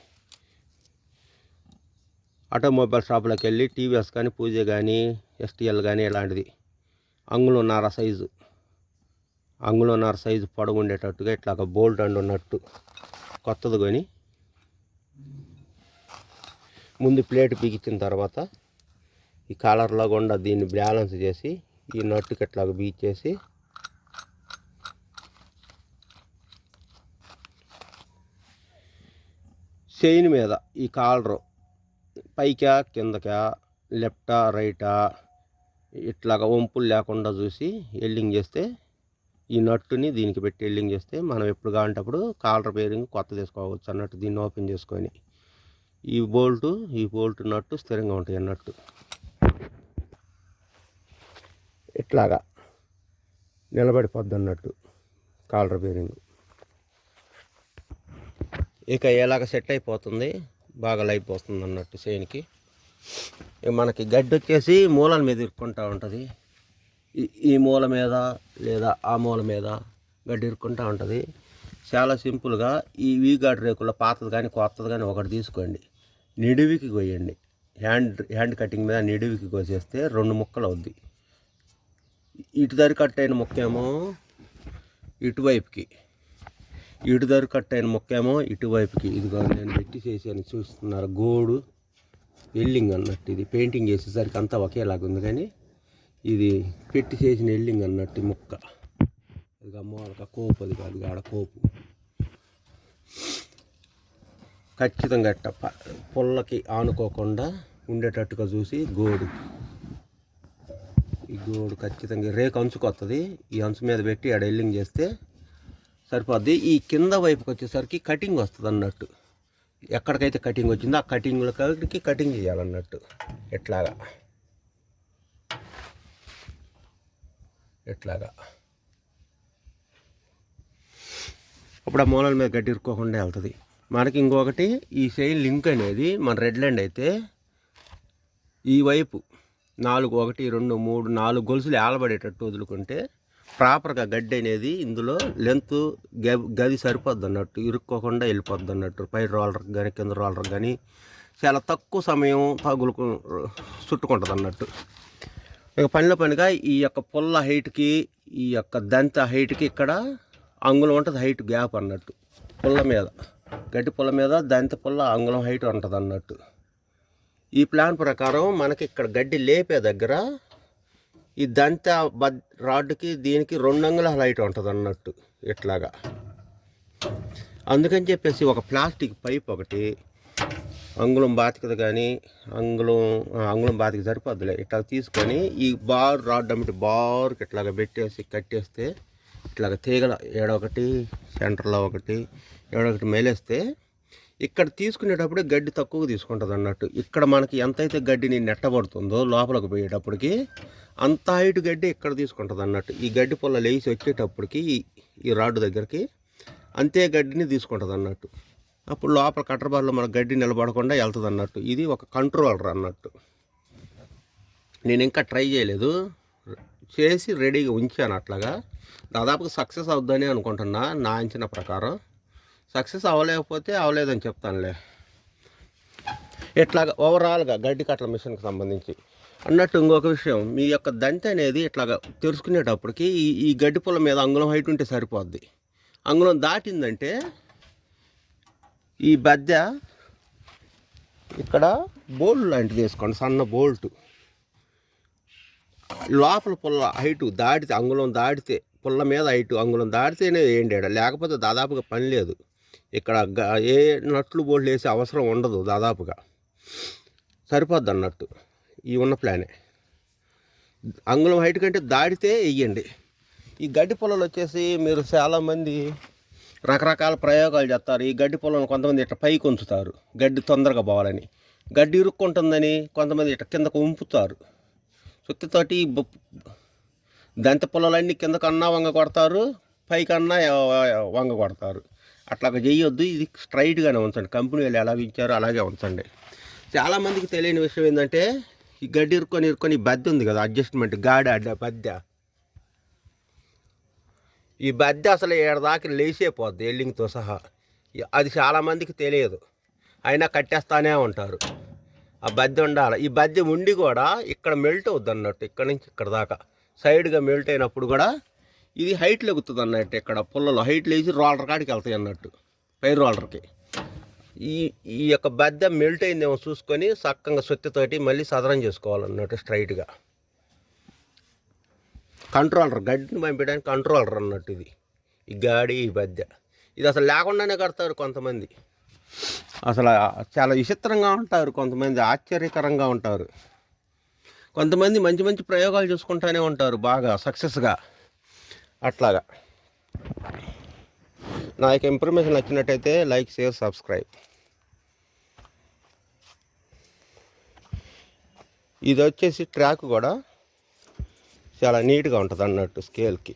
Speaker 1: ఆటోమొబైల్ షాపులోకి వెళ్ళి టీవీఎస్ కానీ పూజ కానీ ఎస్టీఎల్ కానీ ఇలాంటిది అంగుళన్నర సైజు పొడవు ఉండేటట్టుగా ఇట్లాగ బోల్ట్ అండ్ ఉన్నట్టు కొత్తది కొని ముందు ప్లేట్ బిగించిన తర్వాత ఈ కాలర్లో గుండా దీన్ని బ్యాలెన్స్ చేసి ఈ నట్టుకి ఇట్లాగ బిగించేసి చైన్ మీద ఈ కాలరు పైకా కిందకా లెఫ్టా రైటా ఇట్లాగ వంపులు లేకుండా చూసి ఎల్డింగ్ చేస్తే ఈ నట్టుని దీనికి పెట్టి ఎల్డింగ్ చేస్తే మనం ఎప్పుడు కావాలంటప్పుడు కాలర్ బేరింగ్ కొత్త తీసుకోవచ్చు అన్నట్టు. దీన్ని ఓపెన్ చేసుకొని ఈ బోల్ట్ నట్టు స్థిరంగా ఉంటాయి అన్నట్టు. ఇట్లాగా నిలబడిపోద్ది అన్నట్టు కాలర్ బేరింగ్. ఇక ఎలాగ సెట్ అయిపోతుంది, బాగా లైఫ్ వస్తుంది అన్నట్టు చైన్కి. మనకి గడ్డి వచ్చేసి మూలల మీద ఇరుక్కుంటూ ఉంటుంది. ఈ మూల మీద లేదా ఆ మూల మీద గడ్డి ఇరుక్కుంటూ ఉంటుంది. చాలా సింపుల్గా ఈ వీగాడ్ రేకుల్లో పాతది కానీ కొత్తది కానీ ఒకటి తీసుకోండి, నిడివికి కొయ్యండి. హ్యాండ్ కటింగ్ మీద నిడివికి కోసేస్తే 2 ముక్కలు అవుద్ది. ఇటు దరి కట్ అయిన ముక్కేమో ఇటువైపుకి, ఇటు దరి కట్ అయిన ముక్కేమో ఇటువైపుకి. ఇదిగో నేను పెట్టి చేసాను చూస్తున్నారు, గోడు ఎల్లింగ్ అన్నట్టు. ఇది పెయింటింగ్ చేసేసరికి అంతా ఒకేలాగా ఉంది కానీ ఇది పెట్టి చేసిన ఎల్లింగ్ అన్నట్టు ముక్క. ఇదిగా మూలక కోపు, అది కాదు ఆడ కోపు. ఖచ్చితంగా పుల్లకి ఆనుకోకుండా ఉండేటట్టుగా చూసి ఈ గోడు ఖచ్చితంగా రేకు అంచుకు వస్తుంది. ఈ అంచు మీద పెట్టి ఆడ ఎల్లింగ్ చేస్తే సరిపోద్ది. ఈ కింద వైపుకి వచ్చేసరికి కటింగ్ వస్తుంది అన్నట్టు. ఎక్కడికైతే కటింగ్ వచ్చిందో ఆ కటింగ్లకి కటింగ్ చేయాలన్నట్టు. ఇట్లాగా అప్పుడు ఆ మూలల మీద గడ్డి ఇరుక్కోకుండా వెళ్తుంది. మనకి ఇంకొకటి ఈ చైన్ లింక్ అనేది మన రెడ్ ల్యాండ్ అయితే ఈ వైపు 1 2 3 4 గొలుసులు ఏలబడేటట్టు వదులుకుంటే ప్రాపర్గా గడ్డి అనేది ఇందులో లెంత్ గది సరిపోద్ది అన్నట్టు, ఇరుక్కోకుండా వెళ్ళిపోద్ది అన్నట్టు. పై రోలర్కి కానీ కింద రోలర్కి కానీ చాలా తక్కువ సమయం చుట్టుకుంటుంది అన్నట్టు. ఇక పనిగా ఈ యొక్క పుల్ల హైట్కి ఈ యొక్క దంత హైట్కి ఇక్కడ అంగుళం ఉంటుంది హైట్ గ్యాప్ అన్నట్టు. పుల్ల మీద గడ్డి పుల్ల మీద దంత పుల్ల అంగుళం హైట్ ఉంటుంది అన్నట్టు. ఈ ప్లాన్ ప్రకారం మనకి ఇక్కడ గడ్డి లేపే దగ్గర ఈ దంత రాడ్డుకి దీనికి 2 అంగుళాల హైట్ ఉంటుంది అన్నట్టు. ఇట్లాగా అందుకని చెప్పేసి ఒక ప్లాస్టిక్ పైప్ ఒకటి అంగుళం బాతికది కానీ అంగుళం బాతికి సరిపోద్దులే ఇట్లా తీసుకొని ఈ రాడ్ అమ్మటి బార్కి ఇట్లాగ పెట్టేసి కట్టేస్తే ఇట్లాగ తీగల ఏడొకటి సెంటర్లో ఒకటి ఏడొకటి మేలేస్తే ఇక్కడ తీసుకునేటప్పుడు గడ్డి తక్కువ తీసుకుంటుంది అన్నట్టు. ఇక్కడ మనకి ఎంతైతే గడ్డిని నెట్టబడుతుందో లోపలికి పోయేటప్పటికి అంత హైట్ గడ్డి ఇక్కడ తీసుకుంటుంది అన్నట్టు. ఈ గడ్డి పొల్ల లేచి వచ్చేటప్పటికి ఈ రాడ్డు దగ్గరికి అంతే గడ్డిని తీసుకుంటుంది అన్నట్టు. అప్పుడు లోపల కట్టర్ బార్లో మన గడ్డి నిలబడకుండా వెళ్తుంది అన్నట్టు. ఇది ఒక కంట్రోలర్ అన్నట్టు. నేను ఇంకా ట్రై చేయలేదు, చేసి రెడీగా ఉంచాను. అట్లాగా దాదాపుగా సక్సెస్ అవుద్దని అనుకుంటున్నా. నా అంచనా ప్రకారం సక్సెస్ అవ్వలేకపోతే అవ్వలేదని చెప్తానులే. ఇట్లాగా ఓవరాల్గా గడ్డి కట్టల మిషన్కి సంబంధించి అన్నట్టు ఇంకొక విషయం, మీ యొక్క దంతి అనేది ఇట్లాగా తెరుచుకునేటప్పటికి ఈ గడ్డి పుల్ల మీద అంగుళం హైట్ ఉంటే సరిపోద్ది. అంగుళం దాటిందంటే ఈ బద్దె ఇక్కడ బోల్ట్ లాంటిది వేసుకోండి, సన్న బోల్ట్. లోపల పుల్ల హైటు దాటితే, అంగుళం దాటితే, పుల్ల మీద హైటు అంగుళం దాటితేనే వేయండి, లేకపోతే దాదాపుగా పని లేదు. ఇక్కడ ఏ నట్లు బోల్ట్లు వేసే అవసరం ఉండదు, దాదాపుగా సరిపోద్ది అన్నట్టు. ఈ ఉన్న ప్లానే అంగుళం హైట్ కంటే దాటితే వేయండి. ఈ గడ్డి పొలాలు వచ్చేసి మీరు చాలామంది రకరకాల ప్రయోగాలు చేస్తారు. ఈ గడ్డి పొలను కొంతమంది ఇట్లా పైకి ఉంచుతారు, గడ్డి తొందరగా పోవాలని. గడ్డి ఇరుక్కుంటుందని కొంతమంది ఇట్లా కిందకు ఉంపుతారు. సుత్తితోటి దంత పొలాలన్నీ కిందకన్నా వంగ కొడతారు, పైకన్నా వంగ కొడతారు. అట్లాగా చేయొద్దు. ఇది స్ట్రైట్గానే ఉంచండి. కంపెనీ వాళ్ళు ఎలా ఇచ్చారో అలాగే ఉంచండి. చాలామందికి తెలియని విషయం ఏంటంటే, ఈ గడ్డి ఇరుక్కొని ఈ బద్దె ఉంది కదా, అడ్జస్ట్మెంట్ గాడి బద్దె. ఈ బద్దె అసలు ఏడదాకా లేచిపోద్ది ఎల్లింగ్తో సహా. అది చాలామందికి తెలియదు, అయినా కట్టేస్తానే ఉంటారు. ఆ బద్దె ఉండాలి. ఈ బద్దె ఉండి కూడా ఇక్కడ మెల్ట్ అవుద్ది అన్నట్టు, ఇక్కడ నుంచి ఇక్కడ దాకా సైడ్గా మెల్ట్ అయినప్పుడు కూడా ఇది హైట్ లెగుతుంది అన్నట్టు. ఇక్కడ పుల్లలో హైట్ లేచి రోలర్ కాడికి వెళ్తాయి అన్నట్టు, పై రోలర్కి. ఈ యొక్క బద్దె మెల్ట్ అయిందేమో చూసుకొని చక్కగా సొత్తితోటి మళ్ళీ సదరం చేసుకోవాలన్నట్టు స్ట్రైట్గా. కంట్రోలర్, గడ్డిని పంపించడానికి కంట్రోలర్ అన్నట్టు ఇది. ఈ గాడి, ఈ బద్దె ఇది అసలు లేకుండానే కడతారు కొంతమంది. అసలు చాలా విచిత్రంగా ఉంటారు కొంతమంది, ఆశ్చర్యకరంగా ఉంటారు. కొంతమంది మంచి మంచి ప్రయోగాలు చేసుకుంటూనే ఉంటారు బాగా సక్సెస్గా. అట్లాగా నా యొక్క ఇన్ఫర్మేషన్ నచ్చినట్టయితే లైక్, షేర్, సబ్స్క్రైబ్. ఇది వచ్చేసి ట్రాక్ కూడా చాలా నీట్గా ఉంటుంది అన్నట్టు స్కేల్కి.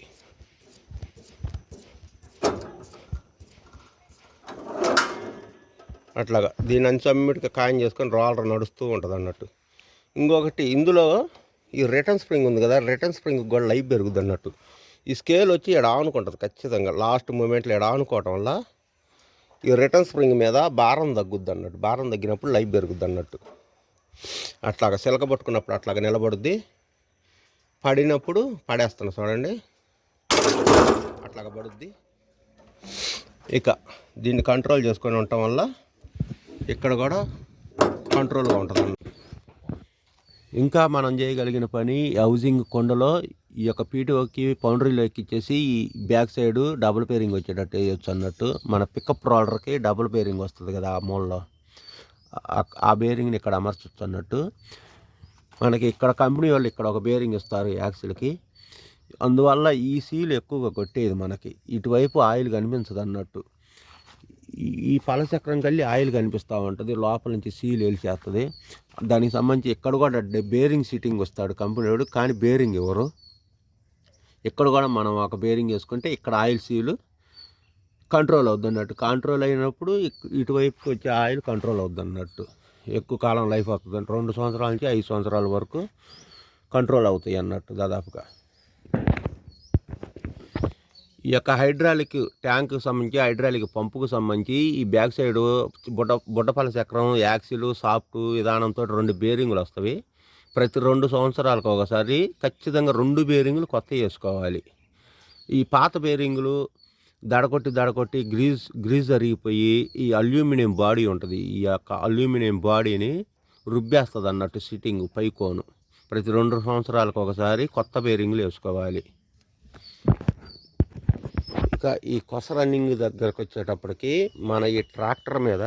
Speaker 1: అట్లాగా దీని అంచు అమ్మిటికి ఖాయం చేసుకొని రోలర్ నడుస్తూ ఉంటుంది అన్నట్టు. ఇంకొకటి, ఇందులో ఈ రిటర్న్ స్ప్రింగ్ ఉంది కదా, రిటర్న్ స్ప్రింగ్ కూడా లైఫ్ పెరుగుద్ది అన్నట్టు. ఈ స్కేల్ వచ్చి ఎడ ఆనుకుంటుంది ఖచ్చితంగా. లాస్ట్ మూమెంట్లో ఎడ ఆనుకోవటం వల్ల ఈ రిటర్న్ స్ప్రింగ్ మీద భారం తగ్గుద్ది అన్నట్టు. భారం తగ్గినప్పుడు లైఫ్ పెరుగుద్ది అన్నట్టు. అట్లాగా సిలక పట్టుకున్నప్పుడు అట్లాగా నిలబడుద్ది, పడినప్పుడు పడేస్తాను చూడండి, అట్లాగా పడుద్ది. ఇక దీన్ని కంట్రోల్ చేసుకొని ఉండటం వల్ల ఇక్కడ కూడా కంట్రోల్గా ఉంటుంది. ఇంకా మనం చేయగలిగిన పని, హౌసింగ్ కొండలో ఈ యొక్క పీటీఓకి పౌండరీలో ఎక్కిచ్చేసి ఈ బ్యాక్ సైడ్ డబుల్ పేరింగ్ వచ్చేటట్టు వేయచ్చు అన్నట్టు. మన పికప్ రోలర్కి డబుల్ పేరింగ్ వస్తుంది కదా ఆ మూలలో, ఆ బేరింగ్ని ఇక్కడ అమర్చచ్చు అన్నట్టు. మనకి ఇక్కడ కంపెనీ వాళ్ళు ఇక్కడ ఒక బేరింగ్ ఇస్తారు యాక్సిల్కి, అందువల్ల ఈ సీల్ ఎక్కువగా కొట్టేది మనకి. ఇటువైపు ఆయిల్ కనిపించదు అన్నట్టు. ఈ పలచక్రం కల్లి ఆయిల్ కనిపిస్తూ ఉంటుంది, లోపల నుంచి సీల్ వేల్చేస్తుంది. దానికి సంబంధించి ఇక్కడ కూడా బేరింగ్ సిట్టింగ్ వస్తాడు కంపెనీ వాడు, కానీ బేరింగ్ ఇవ్వరు. ఇక్కడ కూడా మనం ఒక బేరింగ్ వేసుకుంటే ఇక్కడ ఆయిల్ సీలు కంట్రోల్ అవుద్ది అన్నట్టు. కంట్రోల్ అయినప్పుడు ఇటువైపుకి వచ్చే ఆయిల్ కంట్రోల్ అవుద్ది అన్నట్టు. ఎక్కువ కాలం లైఫ్ వస్తుంది, 2 సంవత్సరాల నుంచి 5 సంవత్సరాల వరకు కంట్రోల్ అవుతాయి అన్నట్టు దాదాపుగా. ఈ యొక్క హైడ్రాలిక్ ట్యాంకు సంబంధించి, హైడ్రాలిక్ పంపుకు సంబంధించి ఈ బ్యాక్ సైడు బుడ్డపల చక్రం, యాక్సిల్, సాఫ్ట్ విధానంతో 2 బేరింగులు వస్తాయి. ప్రతి 2 సంవత్సరాలకు ఒకసారి ఖచ్చితంగా 2 బేరింగులు కొత్త వేసుకోవాలి. ఈ పాత బేరింగులు దడకొట్టి గ్రీజ్ జరిగిపోయి ఈ అల్యూమినియం బాడీ ఉంటుంది, ఈ యొక్క అల్యూమినియం బాడీని రుబ్బేస్తుంది అన్నట్టు సిట్టింగ్ పైకోను. ప్రతి 2 సంవత్సరాలకు ఒకసారి కొత్త బేరింగులు వేసుకోవాలి. ఇక ఈ కొస రన్నింగ్ దగ్గరకు వచ్చేటప్పటికి మన ఈ ట్రాక్టర్ మీద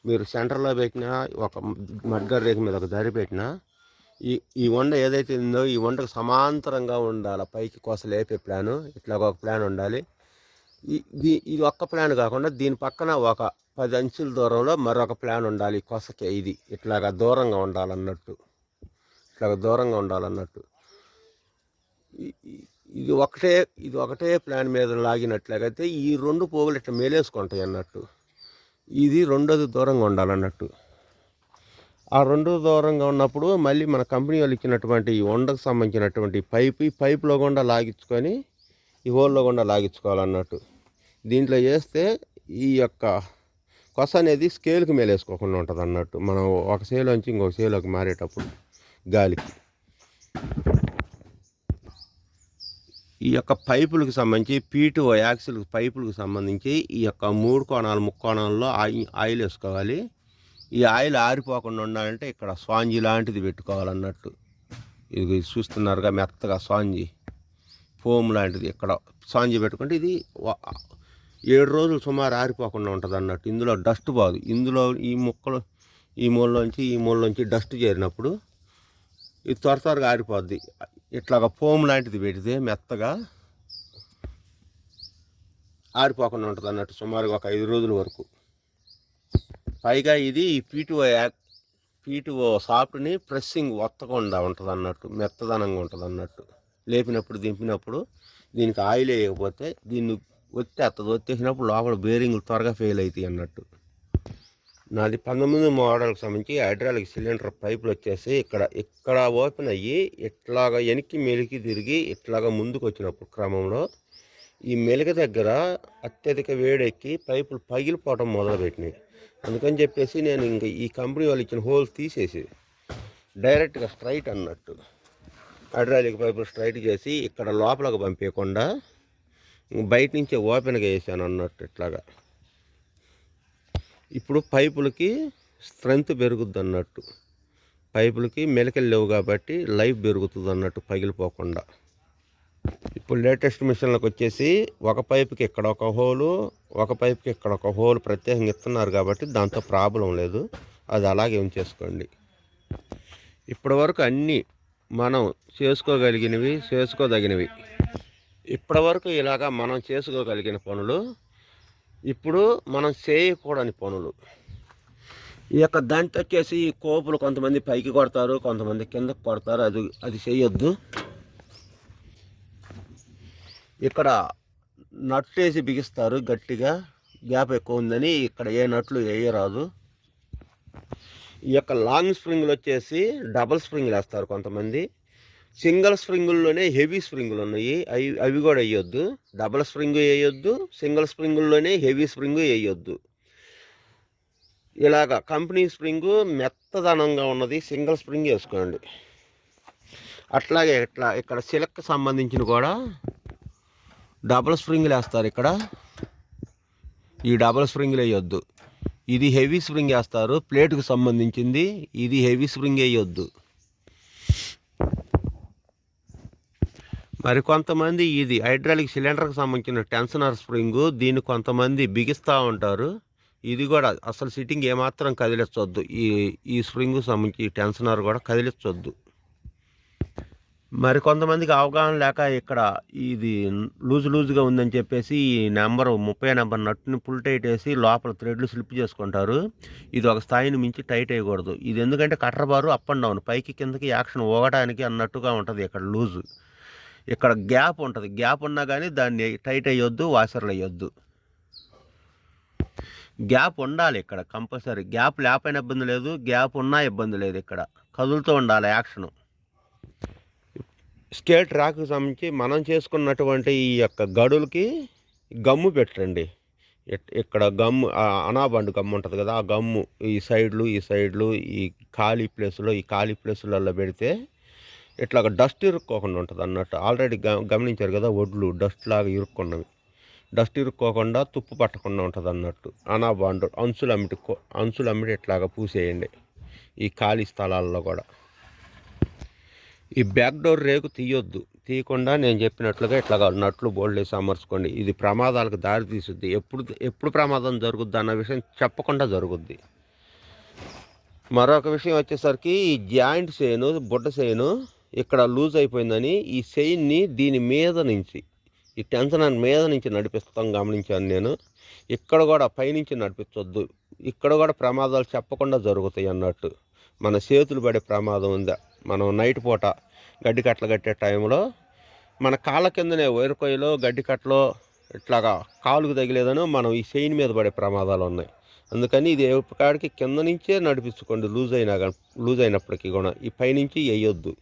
Speaker 1: మీరు సెంటర్లో పెట్టినా, ఒక మడ్గర్ రేకు మీద ఒక దరి పెట్టినా, ఈ వండ ఏదైతే ఉందో ఈ వండకు సమాంతరంగా ఉండాలి. పైకి కొస లేపే ప్లాను ఇట్లా ఒక ప్లాన్ ఉండాలి. ఇది ఒక్క ప్లాన్ కాకుండా దీని పక్కన ఒక 10 అంచుల దూరంలో మరొక ప్లాన్ ఉండాలి. కొసకి ఇది ఇట్లాగా దూరంగా ఉండాలన్నట్టు, ఇది ఒకటే ప్లాన్ మీద లాగినట్లయితే ఈ 2 పోగులు ఇట్లా మేలేసుకుంటాయి అన్నట్టు. ఇది రెండోది దూరంగా ఉండాలన్నట్టు. ఆ 2 దూరంగా ఉన్నప్పుడు మళ్ళీ మన కంపెనీ వాళ్ళు ఇచ్చినటువంటి ఈ వండకు సంబంధించినటువంటి పైపులో గుండా లాగించుకొని ఈ హోల్లో గుండా లాగించుకోవాలన్నట్టు. దీంట్లో చేస్తే ఈ యొక్క కొస అనేది స్కేల్కి మేలేసుకోకుండా ఉంటుంది అన్నట్టు. మనం ఒక సేలోంచి ఇంకొక సేలోకి మారేటప్పుడు గాలికి ఈ యొక్క పైపులకు సంబంధించి పీటీఓ యాక్సిల్ పైపులకు సంబంధించి ఈ యొక్క 3 కోణాలు ముక్కోణాల్లో ఆయిల్ వేసుకోవాలి. ఈ ఆయిల్ ఆరిపోకుండా ఉండాలంటే ఇక్కడ స్పాంజీ లాంటిది పెట్టుకోవాలన్నట్టు. ఇది చూస్తున్నారుగా మెత్తగా స్పాంజీ ఫోమ్ లాంటిది ఇక్కడ స్పాంజీ పెట్టుకుంటే ఇది 7 రోజులు సుమారు ఆరిపోకుండా ఉంటుంది అన్నట్టు. ఇందులో డస్ట్ పోదు. ఇందులో ఈ ముక్కలు ఈ మూలలోంచి డస్ట్ చేరినప్పుడు ఇది త్వరగా ఆరిపోద్ది. ఇట్లాగా ఫోమ్ లాంటిది పెడితే మెత్తగా ఆరిపోకుండా ఉంటుంది అన్నట్టు సుమారుగా ఒక 5 రోజుల వరకు. పైగా ఇది పీటీఓ సాఫ్ట్ని ప్రెస్సింగ్ ఒత్తకుండా ఉంటుంది అన్నట్టు, మెత్తదనంగా ఉంటుంది అన్నట్టు. లేపినప్పుడు దింపినప్పుడు దీనికి ఆయిల్ వేయకపోతే దీన్ని ఒత్తేసినప్పుడు లోపల బేరింగ్లు త్వరగా ఫెయిల్ అవుతాయి అన్నట్టు. నాది 19 మోడల్కి సంబంధించి హైడ్రాలిక్ సిలిండర్ పైపులు వచ్చేసి ఇక్కడ ఓపెన్ అయ్యి ఇట్లాగా వెనక్కి మెలికి తిరిగి ఇట్లాగా ముందుకు వచ్చినప్పుడు క్రమంలో ఈ మెలిక దగ్గర అత్యధిక వేడెక్కి పైపులు పగిలిపోవటం మొదలుపెట్టినాయి. అందుకని చెప్పేసి నేను ఇంక ఈ కంపెనీ వాళ్ళు ఇచ్చిన హోల్స్ తీసేసి డైరెక్ట్గా స్ట్రైట్ అన్నట్టు హైడ్రాలిక్ పైపులు స్ట్రైట్ చేసి ఇక్కడ లోపలకు పంపించకుండా బయట నుంచే ఓపెన్గా వేసాను అన్నట్టు. ఇట్లాగా ఇప్పుడు పైపులకి స్ట్రెంత్ పెరుగుద్ది అన్నట్టు. పైపులకి మెలికలు లేవు కాబట్టి లైఫ్ పెరుగుతుంది అన్నట్టు పగిలిపోకుండా. ఇప్పుడు లేటెస్ట్ మిషన్లకు వచ్చేసి ఒక పైపుకి ఇక్కడ ఒక హోలు, ఒక పైపుకి ఇక్కడ ఒక హోల్ ప్రత్యేకంగా ఇస్తున్నారు కాబట్టి దాంతో ప్రాబ్లం లేదు. అది అలాగే ఉంచేసుకోండి. ఇప్పటి వరకు అన్నీ మనం చేసుకోదగినవి. ఇప్పటి వరకు ఇలాగా మనం చేసుకోగలిగిన పనులు. ఇప్పుడు మనం చేయకూడని పనులు. ఈ యొక్క దాంట్లో వచ్చేసి కోపులు కొంతమంది పైకి కొడతారు, కొంతమంది కిందకి కొడతారు. అది చేయొద్దు. ఇక్కడ నట్టు వేసి బిగిస్తారు గట్టిగా, గ్యాప్ ఎక్కువ ఉందని ఇక్కడ ఏ నట్లు వేయరాదు. ఈ యొక్క లాంగ్ స్ప్రింగులు వచ్చేసి డబల్ స్ప్రింగులు వేస్తారు కొంతమంది. సింగిల్ స్ప్రింగుల్లోనే హెవీ స్ప్రింగులు ఉన్నాయి, అవి కూడా వేయొద్దు. డబల్ స్ప్రింగు వేయొద్దు, సింగిల్ స్ప్రింగుల్లోనే హెవీ స్ప్రింగు వేయొద్దు. ఇలాగ కంపెనీ స్ప్రింగు మెత్తదనంగా ఉన్నది సింగిల్ స్ప్రింగ్ వేసుకోండి. అట్లాగే ఇక్కడ సిల్క్ సంబంధించిన కూడా డబల్ స్ప్రింగులు వేస్తారు. ఇక్కడ ఈ డబల్ స్ప్రింగులు వేయొద్దు. ఇది హెవీ స్ప్రింగ్ వేస్తారు ప్లేట్కు సంబంధించింది. ఇది హెవీ స్ప్రింగ్ వేయొద్దు. మరి కొంతమంది ఇది హైడ్రాలిక్ సిలిండర్కి సంబంధించిన టెన్షనర్ స్ప్రింగు, దీన్ని కొంతమంది బిగిస్తూ ఉంటారు. ఇది కూడా అసలు సిట్టింగ్ ఏమాత్రం కదిలించవద్దు. ఈ స్ప్రింగు సంబంధించి టెన్షనర్ కూడా కదిలించవద్దు. మరి కొంతమందికి అవగాహన లేక ఇక్కడ ఇది లూజుగా ఉందని చెప్పేసి ఈ 30 నెంబర్ నట్టుని ఫుల్ టైట్ వేసి లోపల థ్రెడ్లు స్లిప్ చేసుకుంటారు. ఇది ఒక స్థాయిని మించి టైట్ వేయకూడదు. ఇది ఎందుకంటే cutter bar up and down, పైకి కిందకి యాక్షన్ ఊగడానికి అన్నట్టుగా ఉంటుంది. ఇక్కడ లూజు, ఇక్కడ గ్యాప్ ఉంటుంది. గ్యాప్ ఉన్నా కానీ దాన్ని టైట్ అయ్యొద్దు, వాషర్లు వేయొద్దు. గ్యాప్ ఉండాలి ఇక్కడ కంపల్సరీ. గ్యాప్ లేకపోయినా ఇబ్బంది లేదు, గ్యాప్ ఉన్నా ఇబ్బంది లేదు. ఇక్కడ కదులుతూ ఉండాలి యాక్షను. స్కేట్ ట్రాక్కి సంబంధించి మనం చేసుకున్నటువంటి ఈ యొక్క గడులకి గమ్ము పెట్టండి. ఇక్కడ గమ్ము అనాబండ్ గమ్ము ఉంటుంది కదా, ఆ గమ్ము ఈ సైడ్లు ఈ ఖాళీ ప్లేసులలో పెడితే ఇట్లాగ డస్ట్ ఇరుక్కోకుండా ఉంటుంది అన్నట్టు. ఆల్రెడీ గమనించారు కదా, ఒడ్లు డస్ట్ లాగా ఇరుక్కున్నవి. డస్ట్ ఇరుక్కోకుండా తుప్పు పట్టకుండా ఉంటుంది అన్నట్టు. అనాబాండ్ అంచులు అమ్మిటి ఇట్లాగా పూసేయండి ఈ ఖాళీ స్థలాల్లో కూడా. ఈ బ్యాక్ డోర్ రేకు తీయకుండా నేను చెప్పినట్లుగా ఇట్లాగా నట్లు బోల్డ్ వేసి అమర్చుకోండి. ఇది ప్రమాదాలకు దారి తీస్తుంది. ఎప్పుడు ప్రమాదం జరుగుద్ది అన్న విషయం చెప్పకుండా జరుగుద్ది. మరొక విషయం వచ్చేసరికి ఈ జాయింట్ చైను, బుడ్డ చైను ఇక్కడ లూజ్ అయిపోయిందని ఈ చైన్ని దీని మీద నుంచి, ఈ టెన్షనర్ మీద నుంచి నడిపిస్తాం గమనించాను నేను. ఇక్కడ కూడా పైనుంచి నడిపించొద్దు. ఇక్కడ కూడా ప్రమాదాలు చెప్పకుండా జరుగుతాయి అన్నట్టు. మన చేతులు పడే ప్రమాదం ఉందా, మనం నైట్ పూట గడ్డి కట్టలు కట్టే టైంలో మన కాళ్ళ కిందనే వైరుకొయ్యలో గడ్డి కట్టలో ఇట్లాగా కాలుకు తగిలేదని మనం ఈ చైన్ మీద పడే ప్రమాదాలు ఉన్నాయి. అందుకని ఇది ఎప్పటికాడికి కింద నుంచే నడిపించుకోండి. లూజ్ అయినప్పటికీ కూడా ఈ పైనుంచి వేయొద్దు.